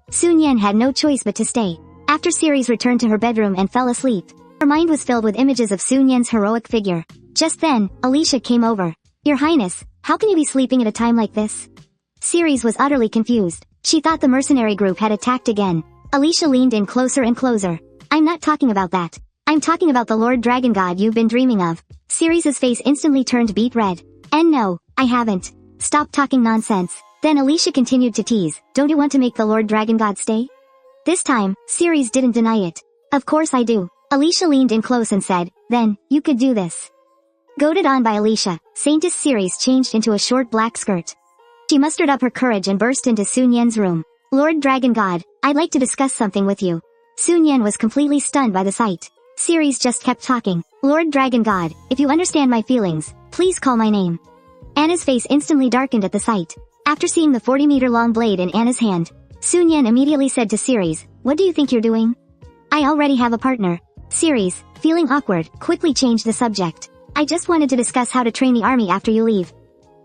S1: Sun Yan had no choice but to stay. After Ceres returned to her bedroom and fell asleep, her mind was filled with images of Sun Yan's heroic figure. Just then, Alicia came over. "Your Highness, how can you be sleeping at a time like this?" Ceres was utterly confused. She thought the mercenary group had attacked again. Alicia leaned in closer and closer. "I'm not talking about that. I'm talking about the Lord Dragon God you've been dreaming of." Ceres' face instantly turned beet red. "And no, I haven't. Stop talking nonsense." Then Alicia continued to tease, "Don't you want to make the Lord Dragon God stay?" This time, Ceres didn't deny it. "Of course I do." Alicia leaned in close and said, "Then, you could do this." Goaded on by Alicia, Saintess Ceres changed into a short black skirt. She mustered up her courage and burst into Sun Yan's room. "Lord Dragon God, I'd like to discuss something with you." Sun Yan was completely stunned by the sight. Ceres just kept talking. "Lord Dragon God, if you understand my feelings, please call my name." Anna's face instantly darkened at the sight. After seeing the 40-meter-long blade in Anna's hand, Sun Yan immediately said to Ceres, "What do you think you're doing?" "I already have a partner." Ceres, feeling awkward, quickly changed the subject. "I just wanted to discuss how to train the army after you leave."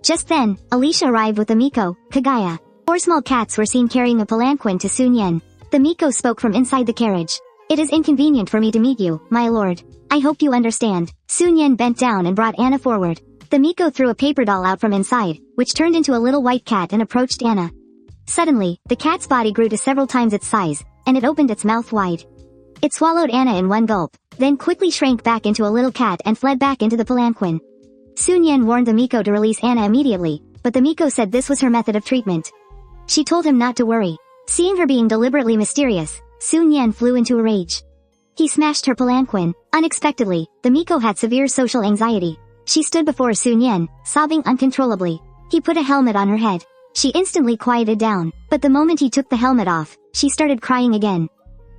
S1: Just then, Alicia arrived with the Miko, Kagaya. 4 small cats were seen carrying a palanquin to Sun Yan. The Miko spoke from inside the carriage. "It is inconvenient for me to meet you, my lord. I hope you understand." Sun Yan bent down and brought Anna forward. The Miko threw a paper doll out from inside, which turned into a little white cat and approached Anna. Suddenly, the cat's body grew to several times its size, and it opened its mouth wide. It swallowed Anna in one gulp, then quickly shrank back into a little cat and fled back into the palanquin. Sun Yan warned the Miko to release Anna immediately, but the Miko said this was her method of treatment. She told him not to worry. Seeing her being deliberately mysterious, Sun Yan flew into a rage. He smashed her palanquin. Unexpectedly, the Miko had severe social anxiety. She stood before Sun Yan, sobbing uncontrollably. He put a helmet on her head. She instantly quieted down, but the moment he took the helmet off, she started crying again.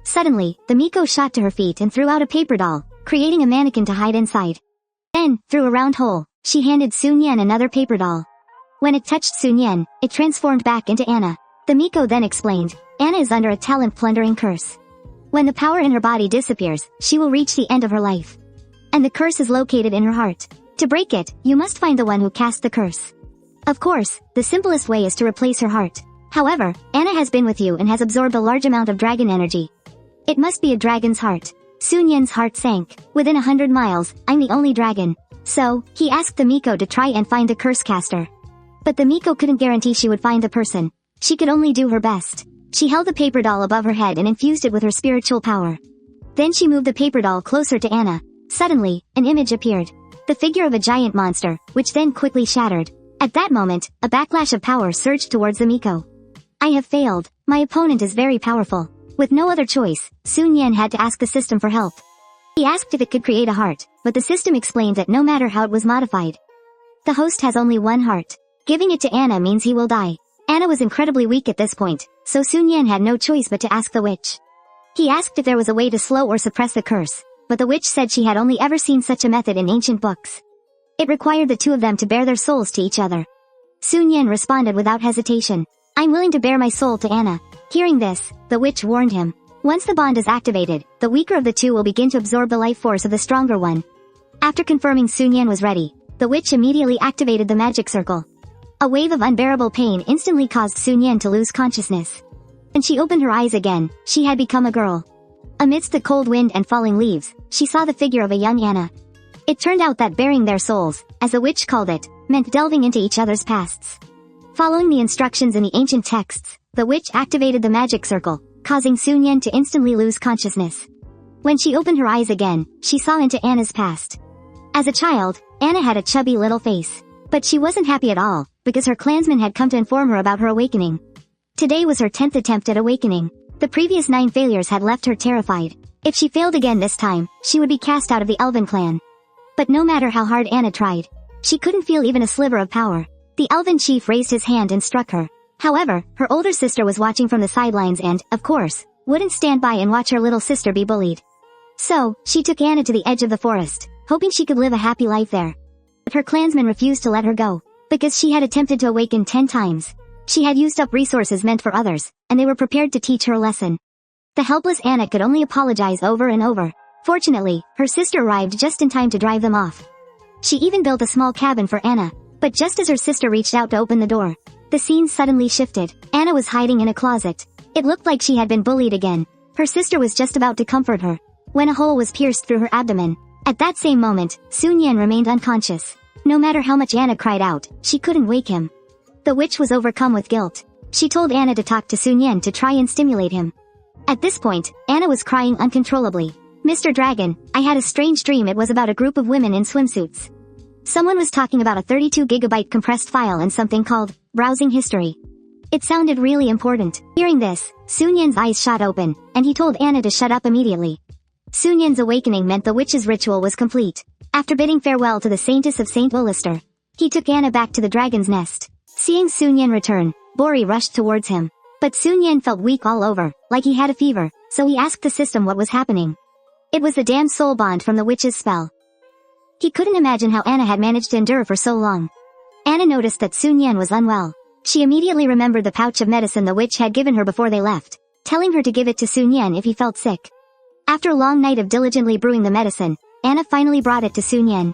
S1: Suddenly, the Miko shot to her feet and threw out a paper doll, creating a mannequin to hide inside. Then, through a round hole, she handed Sun Yan another paper doll. When it touched Sun Yan, it transformed back into Anna. The Miko then explained, "Anna is under a talent-plundering curse. When the power in her body disappears, she will reach the end of her life. And the curse is located in her heart. To break it, you must find the one who cast the curse. Of course, the simplest way is to replace her heart. However, Anna has been with you and has absorbed a large amount of dragon energy. It must be a dragon's heart." Sun Yan's heart sank. "Within 100 miles, I'm the only dragon." So, he asked the Miko to try and find the curse caster. But the Miko couldn't guarantee she would find the person. She could only do her best. She held the paper doll above her head and infused it with her spiritual power. Then she moved the paper doll closer to Anna. Suddenly, an image appeared. The figure of a giant monster, which then quickly shattered. At that moment, a backlash of power surged towards the Miko. "I have failed. My opponent is very powerful." With no other choice, Sun Yan had to ask the system for help. He asked if it could create a heart, but the system explained that no matter how it was modified, the host has only one heart. Giving it to Anna means he will die. Anna was incredibly weak at this point, so Sun Yan had no choice but to ask the witch. He asked if there was a way to slow or suppress the curse, but the witch said she had only ever seen such a method in ancient books. It required the two of them to bare their souls to each other. Sun Yan responded without hesitation, "I'm willing to bare my soul to Anna." Hearing this, the witch warned him. Once the bond is activated, the weaker of the two will begin to absorb the life force of the stronger one. After confirming Sun Yan was ready, the witch immediately activated the magic circle. A wave of unbearable pain instantly caused Sun Yan to lose consciousness. When she opened her eyes again, she had become a girl. Amidst the cold wind and falling leaves, she saw the figure of a young Anna. It turned out that bearing their souls, as the witch called it, meant delving into each other's pasts. Following the instructions in the ancient texts, the witch activated the magic circle, causing Sun Yan to instantly lose consciousness. When she opened her eyes again, she saw into Anna's past. As a child, Anna had a chubby little face. But she wasn't happy at all, because her clansmen had come to inform her about her awakening. Today was her 10th attempt at awakening. The previous 9 failures had left her terrified. If she failed again this time, she would be cast out of the Elven clan. But no matter how hard Anna tried, she couldn't feel even a sliver of power. The Elven chief raised his hand and struck her. However, her older sister was watching from the sidelines and, of course, wouldn't stand by and watch her little sister be bullied. So, she took Anna to the edge of the forest, hoping she could live a happy life there. But her clansmen refused to let her go, because she had attempted to awaken 10 times. She had used up resources meant for others, and they were prepared to teach her a lesson. The helpless Anna could only apologize over and over. Fortunately, her sister arrived just in time to drive them off. She even built a small cabin for Anna, but just as her sister reached out to open the door, the scene suddenly shifted. Anna was hiding in a closet. It looked like she had been bullied again. Her sister was just about to comfort her, when a hole was pierced through her abdomen. At that same moment, Sun Yan remained unconscious. No matter how much Anna cried out, she couldn't wake him. The witch was overcome with guilt. She told Anna to talk to Sun Yan to try and stimulate him. At this point, Anna was crying uncontrollably. "Mr. Dragon, I had a strange dream. It was about a group of women in swimsuits. Someone was talking about a 32 GB compressed file and something called browsing history. It sounded really important." Hearing this, Sun Yan's eyes shot open, and he told Anna to shut up immediately. Sun Yan's awakening meant the witch's ritual was complete. After bidding farewell to the Saintess of St. Willister, he took Anna back to the dragon's nest. Seeing Sun Yan return, Bori rushed towards him. But Sun Yan felt weak all over, like he had a fever, so he asked the system what was happening. It was the damned soul bond from the witch's spell. He couldn't imagine how Anna had managed to endure for so long. Anna noticed that Sun Yan was unwell. She immediately remembered the pouch of medicine the witch had given her before they left, telling her to give it to Sun Yan if he felt sick. After a long night of diligently brewing the medicine, Anna finally brought it to Sun Yan.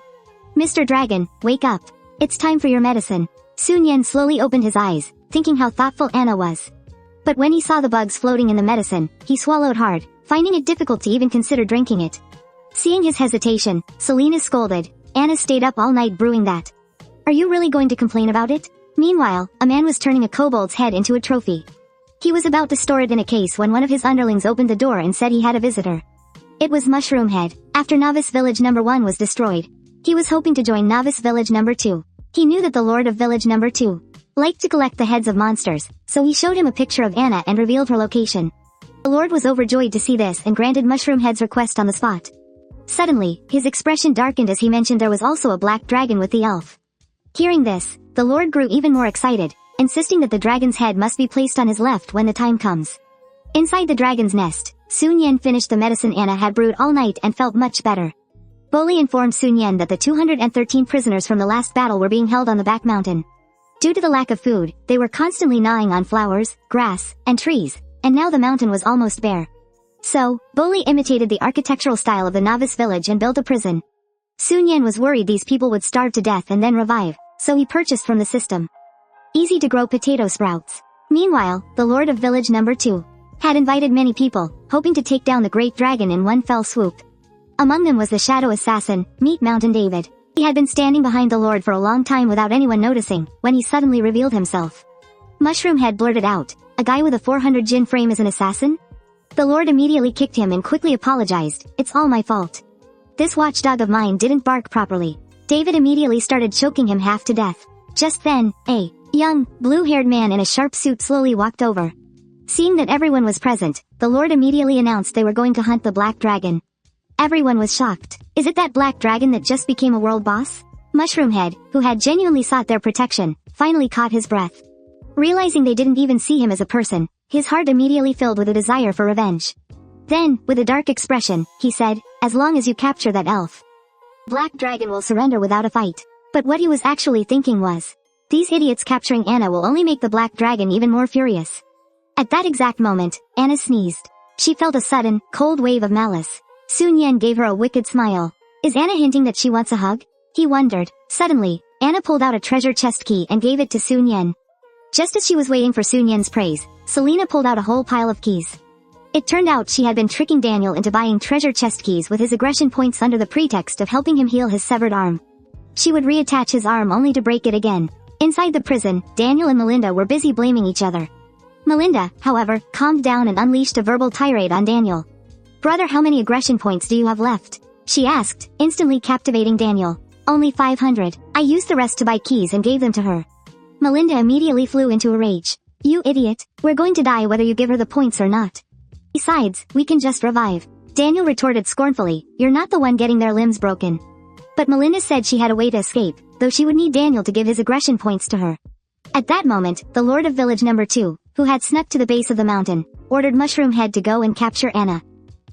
S1: "Mr. Dragon, wake up. It's time for your medicine." Sun Yan slowly opened his eyes, thinking how thoughtful Anna was. But when he saw the bugs floating in the medicine, he swallowed hard, finding it difficult to even consider drinking it. Seeing his hesitation, Selena scolded, "Anna stayed up all night brewing that. Are you really going to complain about it?" Meanwhile, a man was turning a kobold's head into a trophy. He was about to store it in a case when one of his underlings opened the door and said he had a visitor. It was Mushroom Head. After Novice Village number 1 was destroyed, he was hoping to join Novice Village number 2. He knew that the Lord of Village number 2 liked to collect the heads of monsters, so he showed him a picture of Anna and revealed her location. The Lord was overjoyed to see this and granted Mushroom Head's request on the spot. Suddenly, his expression darkened as he mentioned there was also a black dragon with the elf. Hearing this, the Lord grew even more excited, insisting that the dragon's head must be placed on his left when the time comes. Inside the dragon's nest, Sun Yan finished the medicine Anna had brewed all night and felt much better. Boli informed Sun Yan that the 213 prisoners from the last battle were being held on the back mountain. Due to the lack of food, they were constantly gnawing on flowers, grass, and trees, and now the mountain was almost bare. So, Boli imitated the architectural style of the novice village and built a prison. Sun Yan was worried these people would starve to death and then revive, so he purchased from the system easy to grow potato sprouts. Meanwhile, the Lord of Village number 2 had invited many people, hoping to take down the great dragon in one fell swoop. Among them was the shadow assassin, Meat Mountain David. He had been standing behind the Lord for a long time without anyone noticing, when he suddenly revealed himself. Mushroom Head blurted out, "A guy with a 400 Jin frame is an assassin?" The Lord immediately kicked him and quickly apologized, "It's all my fault. This watchdog of mine didn't bark properly." David immediately started choking him half to death. Just then, a young, blue-haired man in a sharp suit slowly walked over. Seeing that everyone was present, the Lord immediately announced they were going to hunt the black dragon. Everyone was shocked. Is it that black dragon that just became a world boss? Mushroom Head, who had genuinely sought their protection, finally caught his breath. Realizing they didn't even see him as a person, his heart immediately filled with a desire for revenge. Then, with a dark expression, he said, "As long as you capture that elf, Black Dragon will surrender without a fight." But what he was actually thinking was, these idiots capturing Anna will only make the Black Dragon even more furious. At that exact moment, Anna sneezed. She felt a sudden, cold wave of malice. Sun Yan gave her a wicked smile. Is Anna hinting that she wants a hug? He wondered. Suddenly, Anna pulled out a treasure chest key and gave it to Sun Yan. Just as she was waiting for Sun Yan's praise, Selena pulled out a whole pile of keys. It turned out she had been tricking Daniel into buying treasure chest keys with his aggression points under the pretext of helping him heal his severed arm. She would reattach his arm only to break it again. Inside the prison, Daniel and Melinda were busy blaming each other. Melinda, however, calmed down and unleashed a verbal tirade on Daniel. "Brother, how many aggression points do you have left?" she asked, instantly captivating Daniel. "Only 500. I used the rest to buy keys and gave them to her." Melinda immediately flew into a rage. "You idiot, we're going to die whether you give her the points or not. Besides, we can just revive." Daniel retorted scornfully, "You're not the one getting their limbs broken." But Melinda said she had a way to escape, though she would need Daniel to give his aggression points to her. At that moment, the Lord of Village Number 2, who had snuck to the base of the mountain, ordered Mushroom Head to go and capture Anna.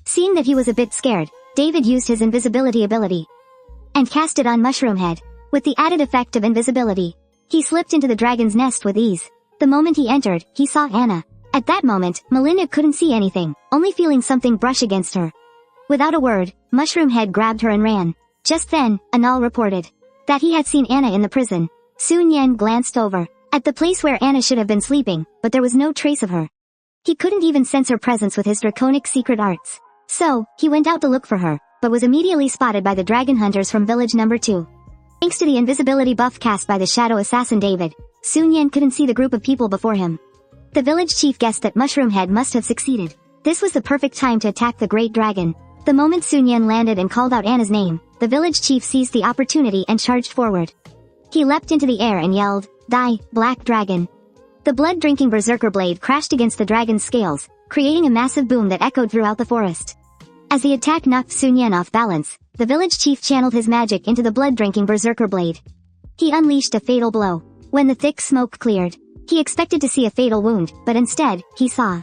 S1: Seeing that he was a bit scared, David used his invisibility ability and cast it on Mushroom Head. With the added effect of invisibility, he slipped into the dragon's nest with ease. The moment he entered, he saw Anna. At that moment, Melinda couldn't see anything, only feeling something brush against her. Without a word, Mushroom Head grabbed her and ran. Just then, Anal reported that he had seen Anna in the prison. Sun Yan glanced over at the place where Anna should have been sleeping, but there was no trace of her. He couldn't even sense her presence with his draconic secret arts. So, he went out to look for her, but was immediately spotted by the dragon hunters from Village Number 2. Thanks to the invisibility buff cast by the shadow assassin David, Sun Yan couldn't see the group of people before him. The village chief guessed that Mushroom Head must have succeeded. This was the perfect time to attack the great dragon. The moment Sun Yan landed and called out Anna's name, the village chief seized the opportunity and charged forward. He leapt into the air and yelled, "Die, black dragon." The blood-drinking berserker blade crashed against the dragon's scales, creating a massive boom that echoed throughout the forest. As the attack knocked Sun Yan off balance, the village chief channeled his magic into the blood-drinking berserker blade. He unleashed a fatal blow. When the thick smoke cleared, he expected to see a fatal wound, but instead, he saw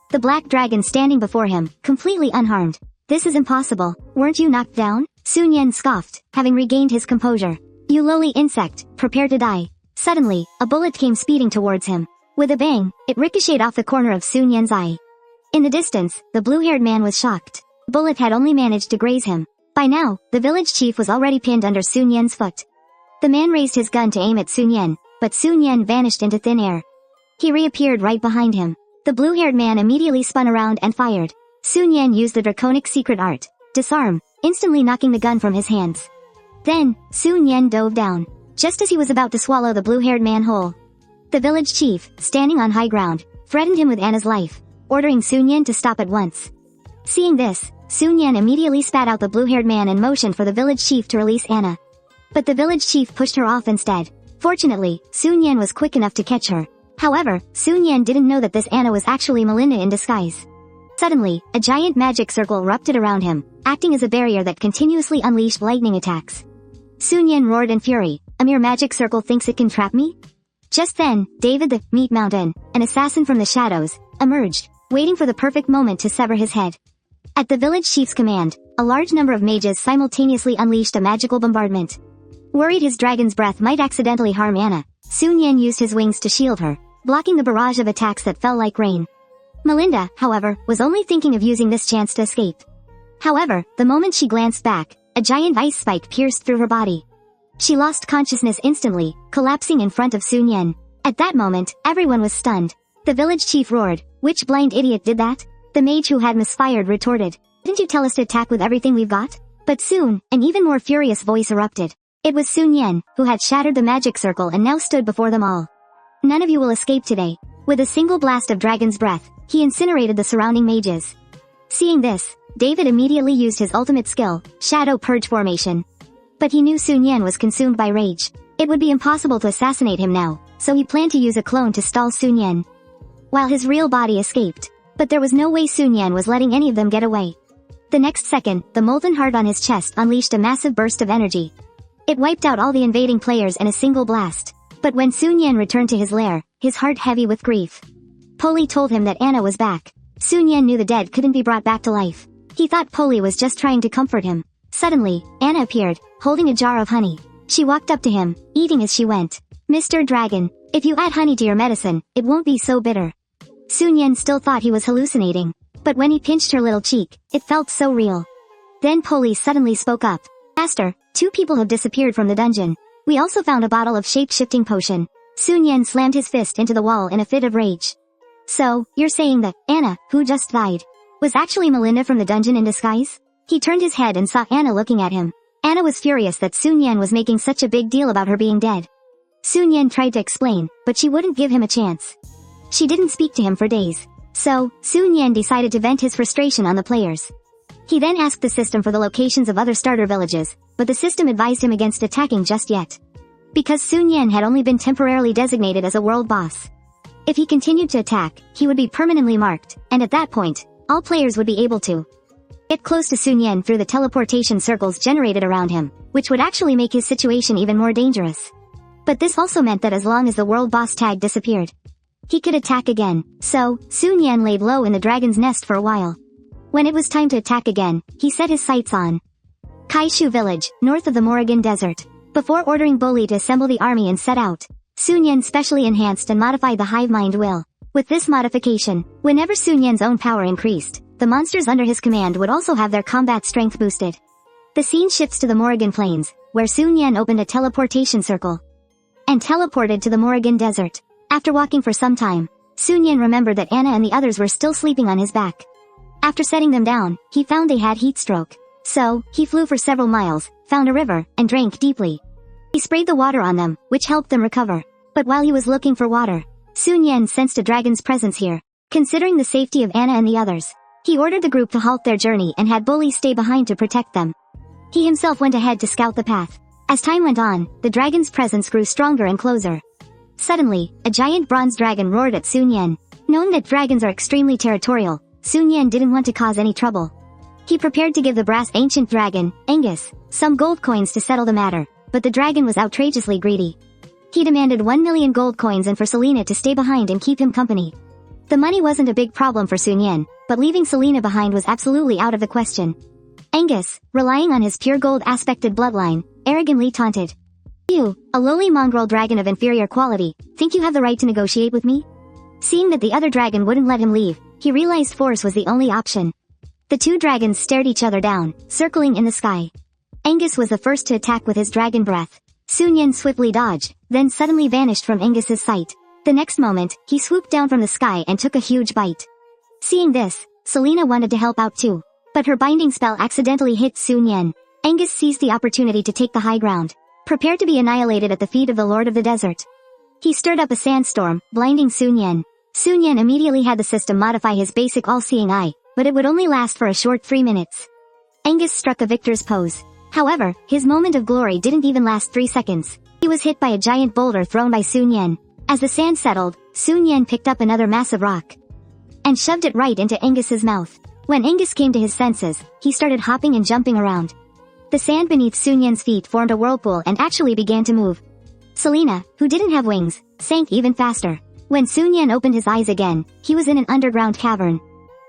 S1: the black dragon standing before him, completely unharmed. "This is impossible. Weren't you knocked down?" Sun Yan scoffed, having regained his composure. "You lowly insect, prepare to die." Suddenly, a bullet came speeding towards him. With a bang, it ricocheted off the corner of Sun Yan's eye. In the distance, the blue-haired man was shocked. The bullet had only managed to graze him. By now, the village chief was already pinned under Sun Yan's foot. The man raised his gun to aim at Sun Yan, but Sun Yan vanished into thin air. He reappeared right behind him. The blue-haired man immediately spun around and fired. Sun Yan used the draconic secret art, Disarm, instantly knocking the gun from his hands. Then, Sun Yan dove down. Just as he was about to swallow the blue-haired man whole, the village chief, standing on high ground, threatened him with Anna's life, ordering Sun Yan to stop at once. Seeing this, Sun Yan immediately spat out the blue-haired man and motioned for the village chief to release Anna. But the village chief pushed her off instead. Fortunately, Sun Yan was quick enough to catch her. However, Sun Yan didn't know that this Anna was actually Melinda in disguise. Suddenly, a giant magic circle erupted around him, acting as a barrier that continuously unleashed lightning attacks. Sun Yan roared in fury, "A mere magic circle thinks it can trap me?" Just then, David the Meat Mountain, an assassin from the shadows, emerged, waiting for the perfect moment to sever his head. At the village chief's command, a large number of mages simultaneously unleashed a magical bombardment. Worried his dragon's breath might accidentally harm Anna, Sun Yan used his wings to shield her, blocking the barrage of attacks that fell like rain. Melinda, however, was only thinking of using this chance to escape. However, the moment she glanced back, a giant ice spike pierced through her body. She lost consciousness instantly, collapsing in front of Sun Yan. At that moment, everyone was stunned. The village chief roared, "Which blind idiot did that?" The mage who had misfired retorted, "Didn't you tell us to attack with everything we've got?" But soon, an even more furious voice erupted. It was Sun Yan, who had shattered the magic circle and now stood before them all. "None of you will escape today." With a single blast of dragon's breath, he incinerated the surrounding mages. Seeing this, David immediately used his ultimate skill, Shadow Purge Formation. But he knew Sun Yan was consumed by rage. It would be impossible to assassinate him now, so he planned to use a clone to stall Sun Yan, while his real body escaped. But there was no way Sun Yan was letting any of them get away. The next second, the molten heart on his chest unleashed a massive burst of energy. It wiped out all the invading players in a single blast. But when Sun Yan returned to his lair, his heart heavy with grief, Polly told him that Anna was back. Sun Yan knew the dead couldn't be brought back to life. He thought Polly was just trying to comfort him. Suddenly, Anna appeared, holding a jar of honey. She walked up to him, eating as she went. "Mr. Dragon, if you add honey to your medicine, it won't be so bitter." Sun Yan still thought he was hallucinating. But when he pinched her little cheek, it felt so real. Then Polly suddenly spoke up. "Master, 2 people have disappeared from the dungeon. We also found a bottle of shape-shifting potion. Sun Yan slammed his fist into the wall in a fit of rage. So, you're saying that Anna, who just died, was actually Melinda from the dungeon in disguise? He turned his head and saw Anna looking at him. Anna was furious that Sun Yan was making such a big deal about her being dead. Sun Yan tried to explain, but she wouldn't give him a chance. She didn't speak to him for days. So, Sun Yan decided to vent his frustration on the players. He then asked the system for the locations of other starter villages, but the system advised him against attacking just yet. Because Sun Yan had only been temporarily designated as a world boss. If he continued to attack, he would be permanently marked, and at that point, all players would be able to get close to Sun Yan through the teleportation circles generated around him, which would actually make his situation even more dangerous. But this also meant that as long as the world boss tag disappeared, he could attack again. So, Sun Yan laid low in the dragon's nest for a while. When it was time to attack again, he set his sights on Kaishu village, north of the Morrigan Desert. Before ordering Boli to assemble the army and set out, Sun Yan specially enhanced and modified the hive mind will. With this modification, whenever Sun Yan's own power increased, the monsters under his command would also have their combat strength boosted. The scene shifts to the Morrigan Plains, where Sun Yan opened a teleportation circle and teleported to the Morrigan Desert. After walking for some time, Sun Yan remembered that Anna and the others were still sleeping on his back. After setting them down, he found they had heat stroke. So, he flew for several miles, found a river, and drank deeply. He sprayed the water on them, which helped them recover. But while he was looking for water, Sun Yan sensed a dragon's presence here. Considering the safety of Anna and the others, he ordered the group to halt their journey and had Bully stay behind to protect them. He himself went ahead to scout the path. As time went on, the dragon's presence grew stronger and closer. Suddenly, a giant bronze dragon roared at Sun Yan. Knowing that dragons are extremely territorial, Sun Yan didn't want to cause any trouble. He prepared to give the brass ancient dragon, Angus, some gold coins to settle the matter, but the dragon was outrageously greedy. He demanded 1 million gold coins and for Selena to stay behind and keep him company. The money wasn't a big problem for Sun Yan, but leaving Selena behind was absolutely out of the question. Angus, relying on his pure gold aspected bloodline, arrogantly taunted. You, a lowly mongrel dragon of inferior quality, think you have the right to negotiate with me? Seeing that the other dragon wouldn't let him leave, he realized force was the only option. The two dragons stared each other down, circling in the sky. Angus was the first to attack with his dragon breath. Sun Yan swiftly dodged, then suddenly vanished from Angus's sight. The next moment, he swooped down from the sky and took a huge bite. Seeing this, Selena wanted to help out too. But her binding spell accidentally hit Sun Yan. Angus seized the opportunity to take the high ground, prepared to be annihilated at the feet of the Lord of the Desert. He stirred up a sandstorm, blinding Sun Yan. Sun Yan immediately had the system modify his basic all-seeing eye, but it would only last for a short 3 minutes. Angus struck a victor's pose. However, his moment of glory didn't even last 3 seconds. He was hit by a giant boulder thrown by Sun Yan. As the sand settled, Sun Yan picked up another massive rock and shoved it right into Angus's mouth. When Angus came to his senses, he started hopping and jumping around. The sand beneath Sun Yan's feet formed a whirlpool and actually began to move. Selena, who didn't have wings, sank even faster. When Sun Yan opened his eyes again, he was in an underground cavern.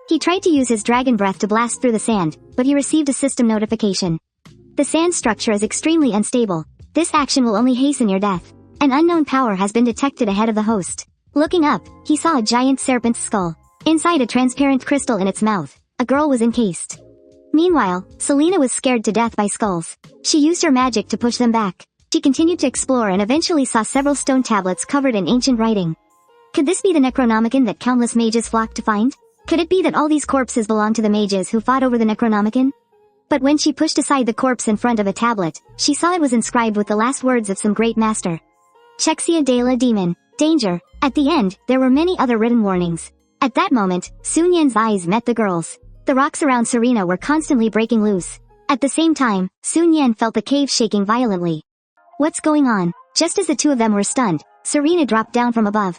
S1: He tried to use his dragon breath to blast through the sand, but he received a system notification. The sand structure is extremely unstable. This action will only hasten your death. An unknown power has been detected ahead of the host. Looking up, he saw a giant serpent's skull. Inside a transparent crystal in its mouth, a girl was encased. Meanwhile, Selena was scared to death by skulls. She used her magic to push them back. She continued to explore and eventually saw several stone tablets covered in ancient writing. Could this be the Necronomicon that countless mages flocked to find? Could it be that all these corpses belong to the mages who fought over the Necronomicon? But when she pushed aside the corpse in front of a tablet, she saw it was inscribed with the last words of some great master. Chexia de la Demon. Danger. At the end, there were many other written warnings. At that moment, Sun Yan's eyes met the girl's. The rocks around Serena were constantly breaking loose. At the same time, Sun Yan felt the cave shaking violently. What's going on? Just as the two of them were stunned, Serena dropped down from above.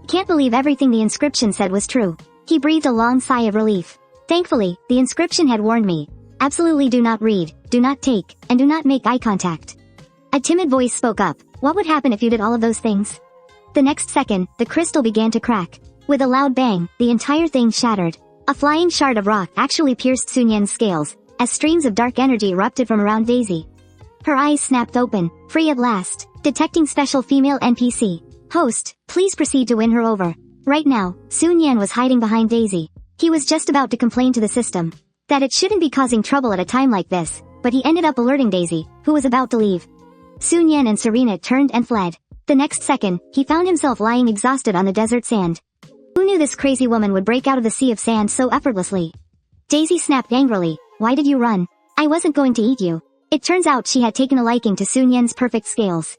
S1: Can't believe everything the inscription said was true. He breathed a long sigh of relief. Thankfully, the inscription had warned me. Absolutely do not read, do not take, and do not make eye contact. A timid voice spoke up. What would happen if you did all of those things? The next second, the crystal began to crack. With a loud bang, the entire thing shattered. A flying shard of rock actually pierced Sun Yan's scales, as streams of dark energy erupted from around Daisy. Her eyes snapped open, free at last. Detecting special female NPC. Host, please proceed to win her over. Right now, Sun Yan was hiding behind Daisy. He was just about to complain to the system that it shouldn't be causing trouble at a time like this, but he ended up alerting Daisy, who was about to leave. Sun Yan and Serena turned and fled. The next second, he found himself lying exhausted on the desert sand. Who knew this crazy woman would break out of the sea of sand so effortlessly? Daisy snapped angrily. Why did you run? I wasn't going to eat you. It turns out she had taken a liking to Sun Yan's perfect scales.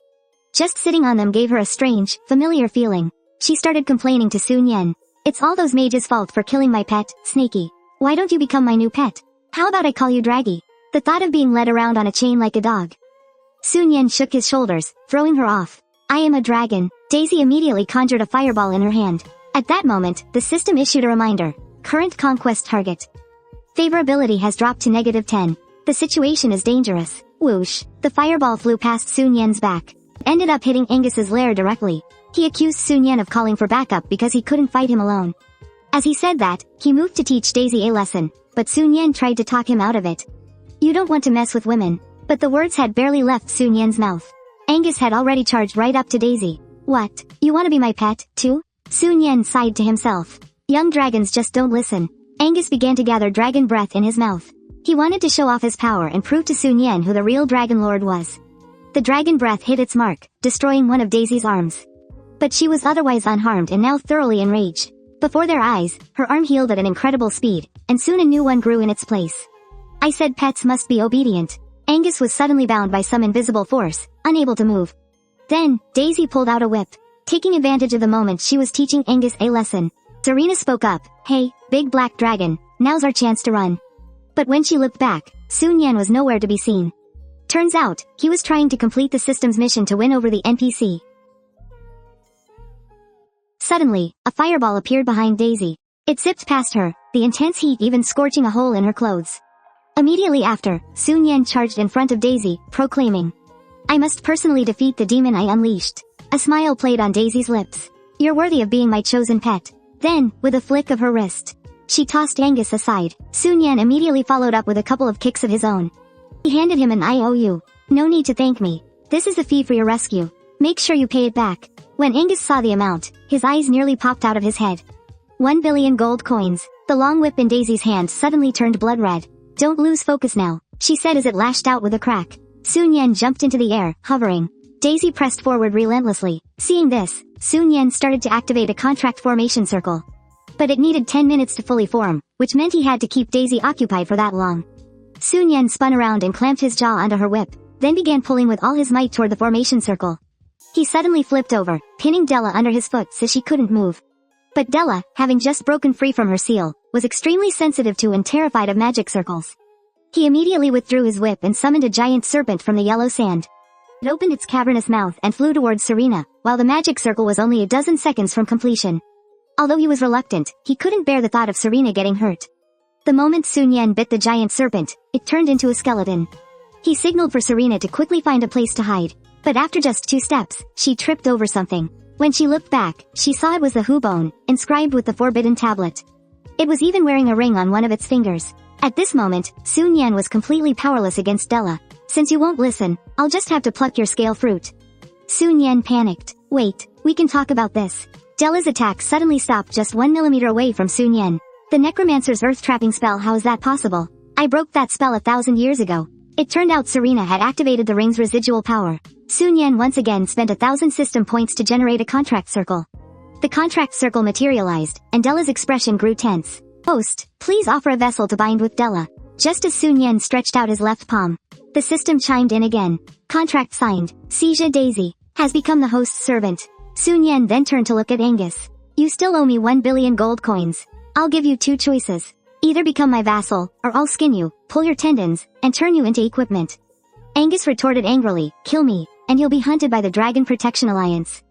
S1: Just sitting on them gave her a strange, familiar feeling. She started complaining to Sun Yan. It's all those mages' fault for killing my pet, Snaky. Why don't you become my new pet? How about I call you Draggy? The thought of being led around on a chain like a dog. Sun Yan shook his shoulders, throwing her off. I am a dragon. Daisy immediately conjured a fireball in her hand. At that moment, the system issued a reminder. Current conquest target. Favorability has dropped to -10. The situation is dangerous. Whoosh. The fireball flew past Sun Yan's back. Ended up hitting Angus's lair directly. He accused Sun Yan of calling for backup because he couldn't fight him alone. As he said that, he moved to teach Daisy a lesson, but Sun Yan tried to talk him out of it. You don't want to mess with women. But the words had barely left Sun Yan's mouth. Angus had already charged right up to Daisy. What? You want to be my pet, too? Sun Yan sighed to himself. Young dragons just don't listen. Angus began to gather dragon breath in his mouth. He wanted to show off his power and prove to Sun Yan who the real dragon lord was. The dragon breath hit its mark, destroying one of Daisy's arms. But she was otherwise unharmed and now thoroughly enraged. Before their eyes, her arm healed at an incredible speed, and soon a new one grew in its place. I said pets must be obedient. Angus was suddenly bound by some invisible force, unable to move. Then, Daisy pulled out a whip. Taking advantage of the moment she was teaching Angus a lesson. Serena spoke up, Hey, big black dragon, now's our chance to run. But when she looked back, Sun Yan was nowhere to be seen. Turns out, he was trying to complete the system's mission to win over the NPC. Suddenly, a fireball appeared behind Daisy. It zipped past her, the intense heat even scorching a hole in her clothes. Immediately after, Sun Yan charged in front of Daisy, proclaiming, I must personally defeat the demon I unleashed. A smile played on Daisy's lips. You're worthy of being my chosen pet. Then, with a flick of her wrist, she tossed Angus aside. Sun Yan immediately followed up with a couple of kicks of his own. He handed him an IOU. No need to thank me. This is the fee for your rescue. Make sure you pay it back. When Angus saw the amount, his eyes nearly popped out of his head. 1 billion gold coins. The long whip in Daisy's hand suddenly turned blood red. Don't lose focus now, she said as it lashed out with a crack. Sun Yan jumped into the air, hovering. Daisy pressed forward relentlessly. Seeing this, Sun Yan started to activate a contract formation circle. But it needed 10 minutes to fully form, which meant he had to keep Daisy occupied for that long. Sun Yan spun around and clamped his jaw onto her whip, then began pulling with all his might toward the formation circle. He suddenly flipped over, pinning Della under his foot so she couldn't move. But Della, having just broken free from her seal, was extremely sensitive to and terrified of magic circles. He immediately withdrew his whip and summoned a giant serpent from the yellow sand. It opened its cavernous mouth and flew towards Serena, while the magic circle was only a dozen seconds from completion. Although he was reluctant, he couldn't bear the thought of Serena getting hurt. The moment Sun Yan bit the giant serpent, it turned into a skeleton. He signaled for Serena to quickly find a place to hide, but after just 2 steps, she tripped over something. When she looked back, she saw it was the Hubone, inscribed with the forbidden tablet. It was even wearing a ring on one of its fingers. At this moment, Sun Yan was completely powerless against Della. Since you won't listen, I'll just have to pluck your scale fruit. Sun Yan panicked. Wait, we can talk about this. Della's attack suddenly stopped just 1 millimeter away from Sun Yan. The necromancer's earth-trapping spell, how is that possible? I broke that spell 1,000 years ago. It turned out Serena had activated the ring's residual power. Sun Yan once again spent 1,000 system points to generate a contract circle. The contract circle materialized, and Della's expression grew tense. Host, please offer a vessel to bind with Della. Just as Sun Yan stretched out his left palm, the system chimed in again. Contract signed. Seja Daisy has become the host's servant. Sun Yan then turned to look at Angus. You still owe me 1 billion gold coins. I'll give you 2 choices. Either become my vassal, or I'll skin you, pull your tendons, and turn you into equipment. Angus retorted angrily, kill me, and you'll be hunted by the Dragon Protection Alliance.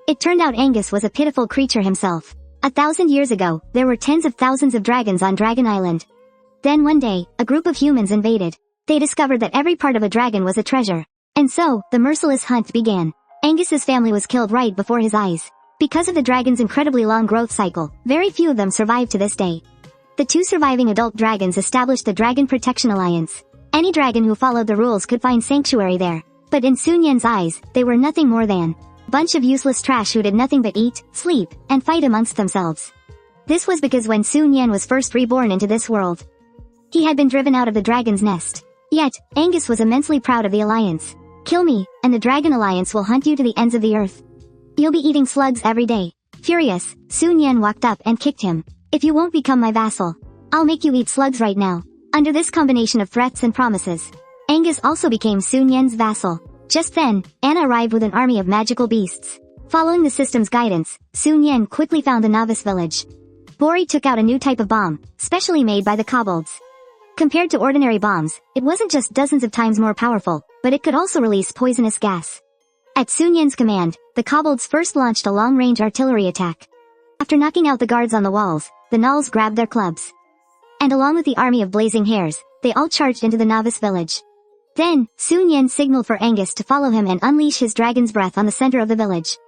S1: It turned out Angus was a pitiful creature himself. 1,000 years ago, there were tens of thousands of dragons on Dragon Island. Then one day, a group of humans invaded. They discovered that every part of a dragon was a treasure. And so, the merciless hunt began. Angus's family was killed right before his eyes. Because of the dragon's incredibly long growth cycle, very few of them survived to this day. The 2 surviving adult dragons established the Dragon Protection Alliance. Any dragon who followed the rules could find sanctuary there. But in Sun Yan's eyes, they were nothing more than bunch of useless trash who did nothing but eat, sleep, and fight amongst themselves. This was because when Sun Yan was first reborn into this world, he had been driven out of the dragon's nest. Yet, Angus was immensely proud of the alliance. Kill me, and the Dragon Alliance will hunt you to the ends of the earth. You'll be eating slugs every day. Furious, Sun Yan walked up and kicked him. If you won't become my vassal, I'll make you eat slugs right now. Under this combination of threats and promises, Angus also became Sun Yan's vassal. Just then, Anna arrived with an army of magical beasts. Following the system's guidance, Sun Yan quickly found the novice village. Bori took out a new type of bomb, specially made by the kobolds. Compared to ordinary bombs, it wasn't just dozens of times more powerful, but it could also release poisonous gas. At Sun Yan's command, the kobolds first launched a long-range artillery attack. After knocking out the guards on the walls, the gnolls grabbed their clubs. And along with the army of blazing hairs, they all charged into the novice village. Then, Sun Yan signaled for Angus to follow him and unleash his dragon's breath on the center of the village.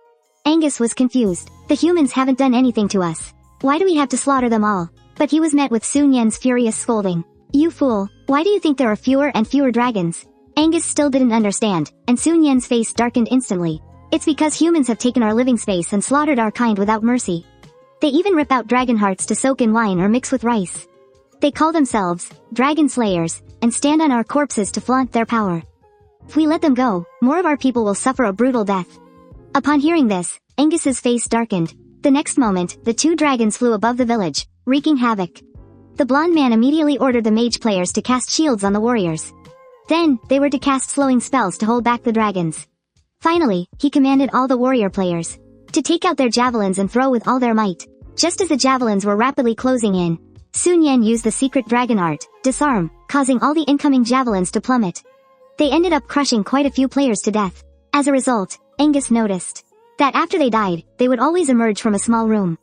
S1: Angus was confused. The humans haven't done anything to us. Why do we have to slaughter them all? But he was met with Sun Yan's furious scolding. You fool, why do you think there are fewer and fewer dragons? Angus still didn't understand, and Sun Yan's face darkened instantly. It's because humans have taken our living space and slaughtered our kind without mercy. They even rip out dragon hearts to soak in wine or mix with rice. They call themselves dragon slayers, and stand on our corpses to flaunt their power. If we let them go, more of our people will suffer a brutal death. Upon hearing this, Angus's face darkened. The next moment, the two dragons flew above the village, wreaking havoc. The blonde man immediately ordered the mage players to cast shields on the warriors. Then, they were to cast slowing spells to hold back the dragons. Finally, he commanded all the warrior players to take out their javelins and throw with all their might. Just as the javelins were rapidly closing in, Sun Yan used the secret dragon art, disarm, causing all the incoming javelins to plummet. They ended up crushing quite a few players to death. As a result, Angus noticed that after they died, they would always emerge from a small room.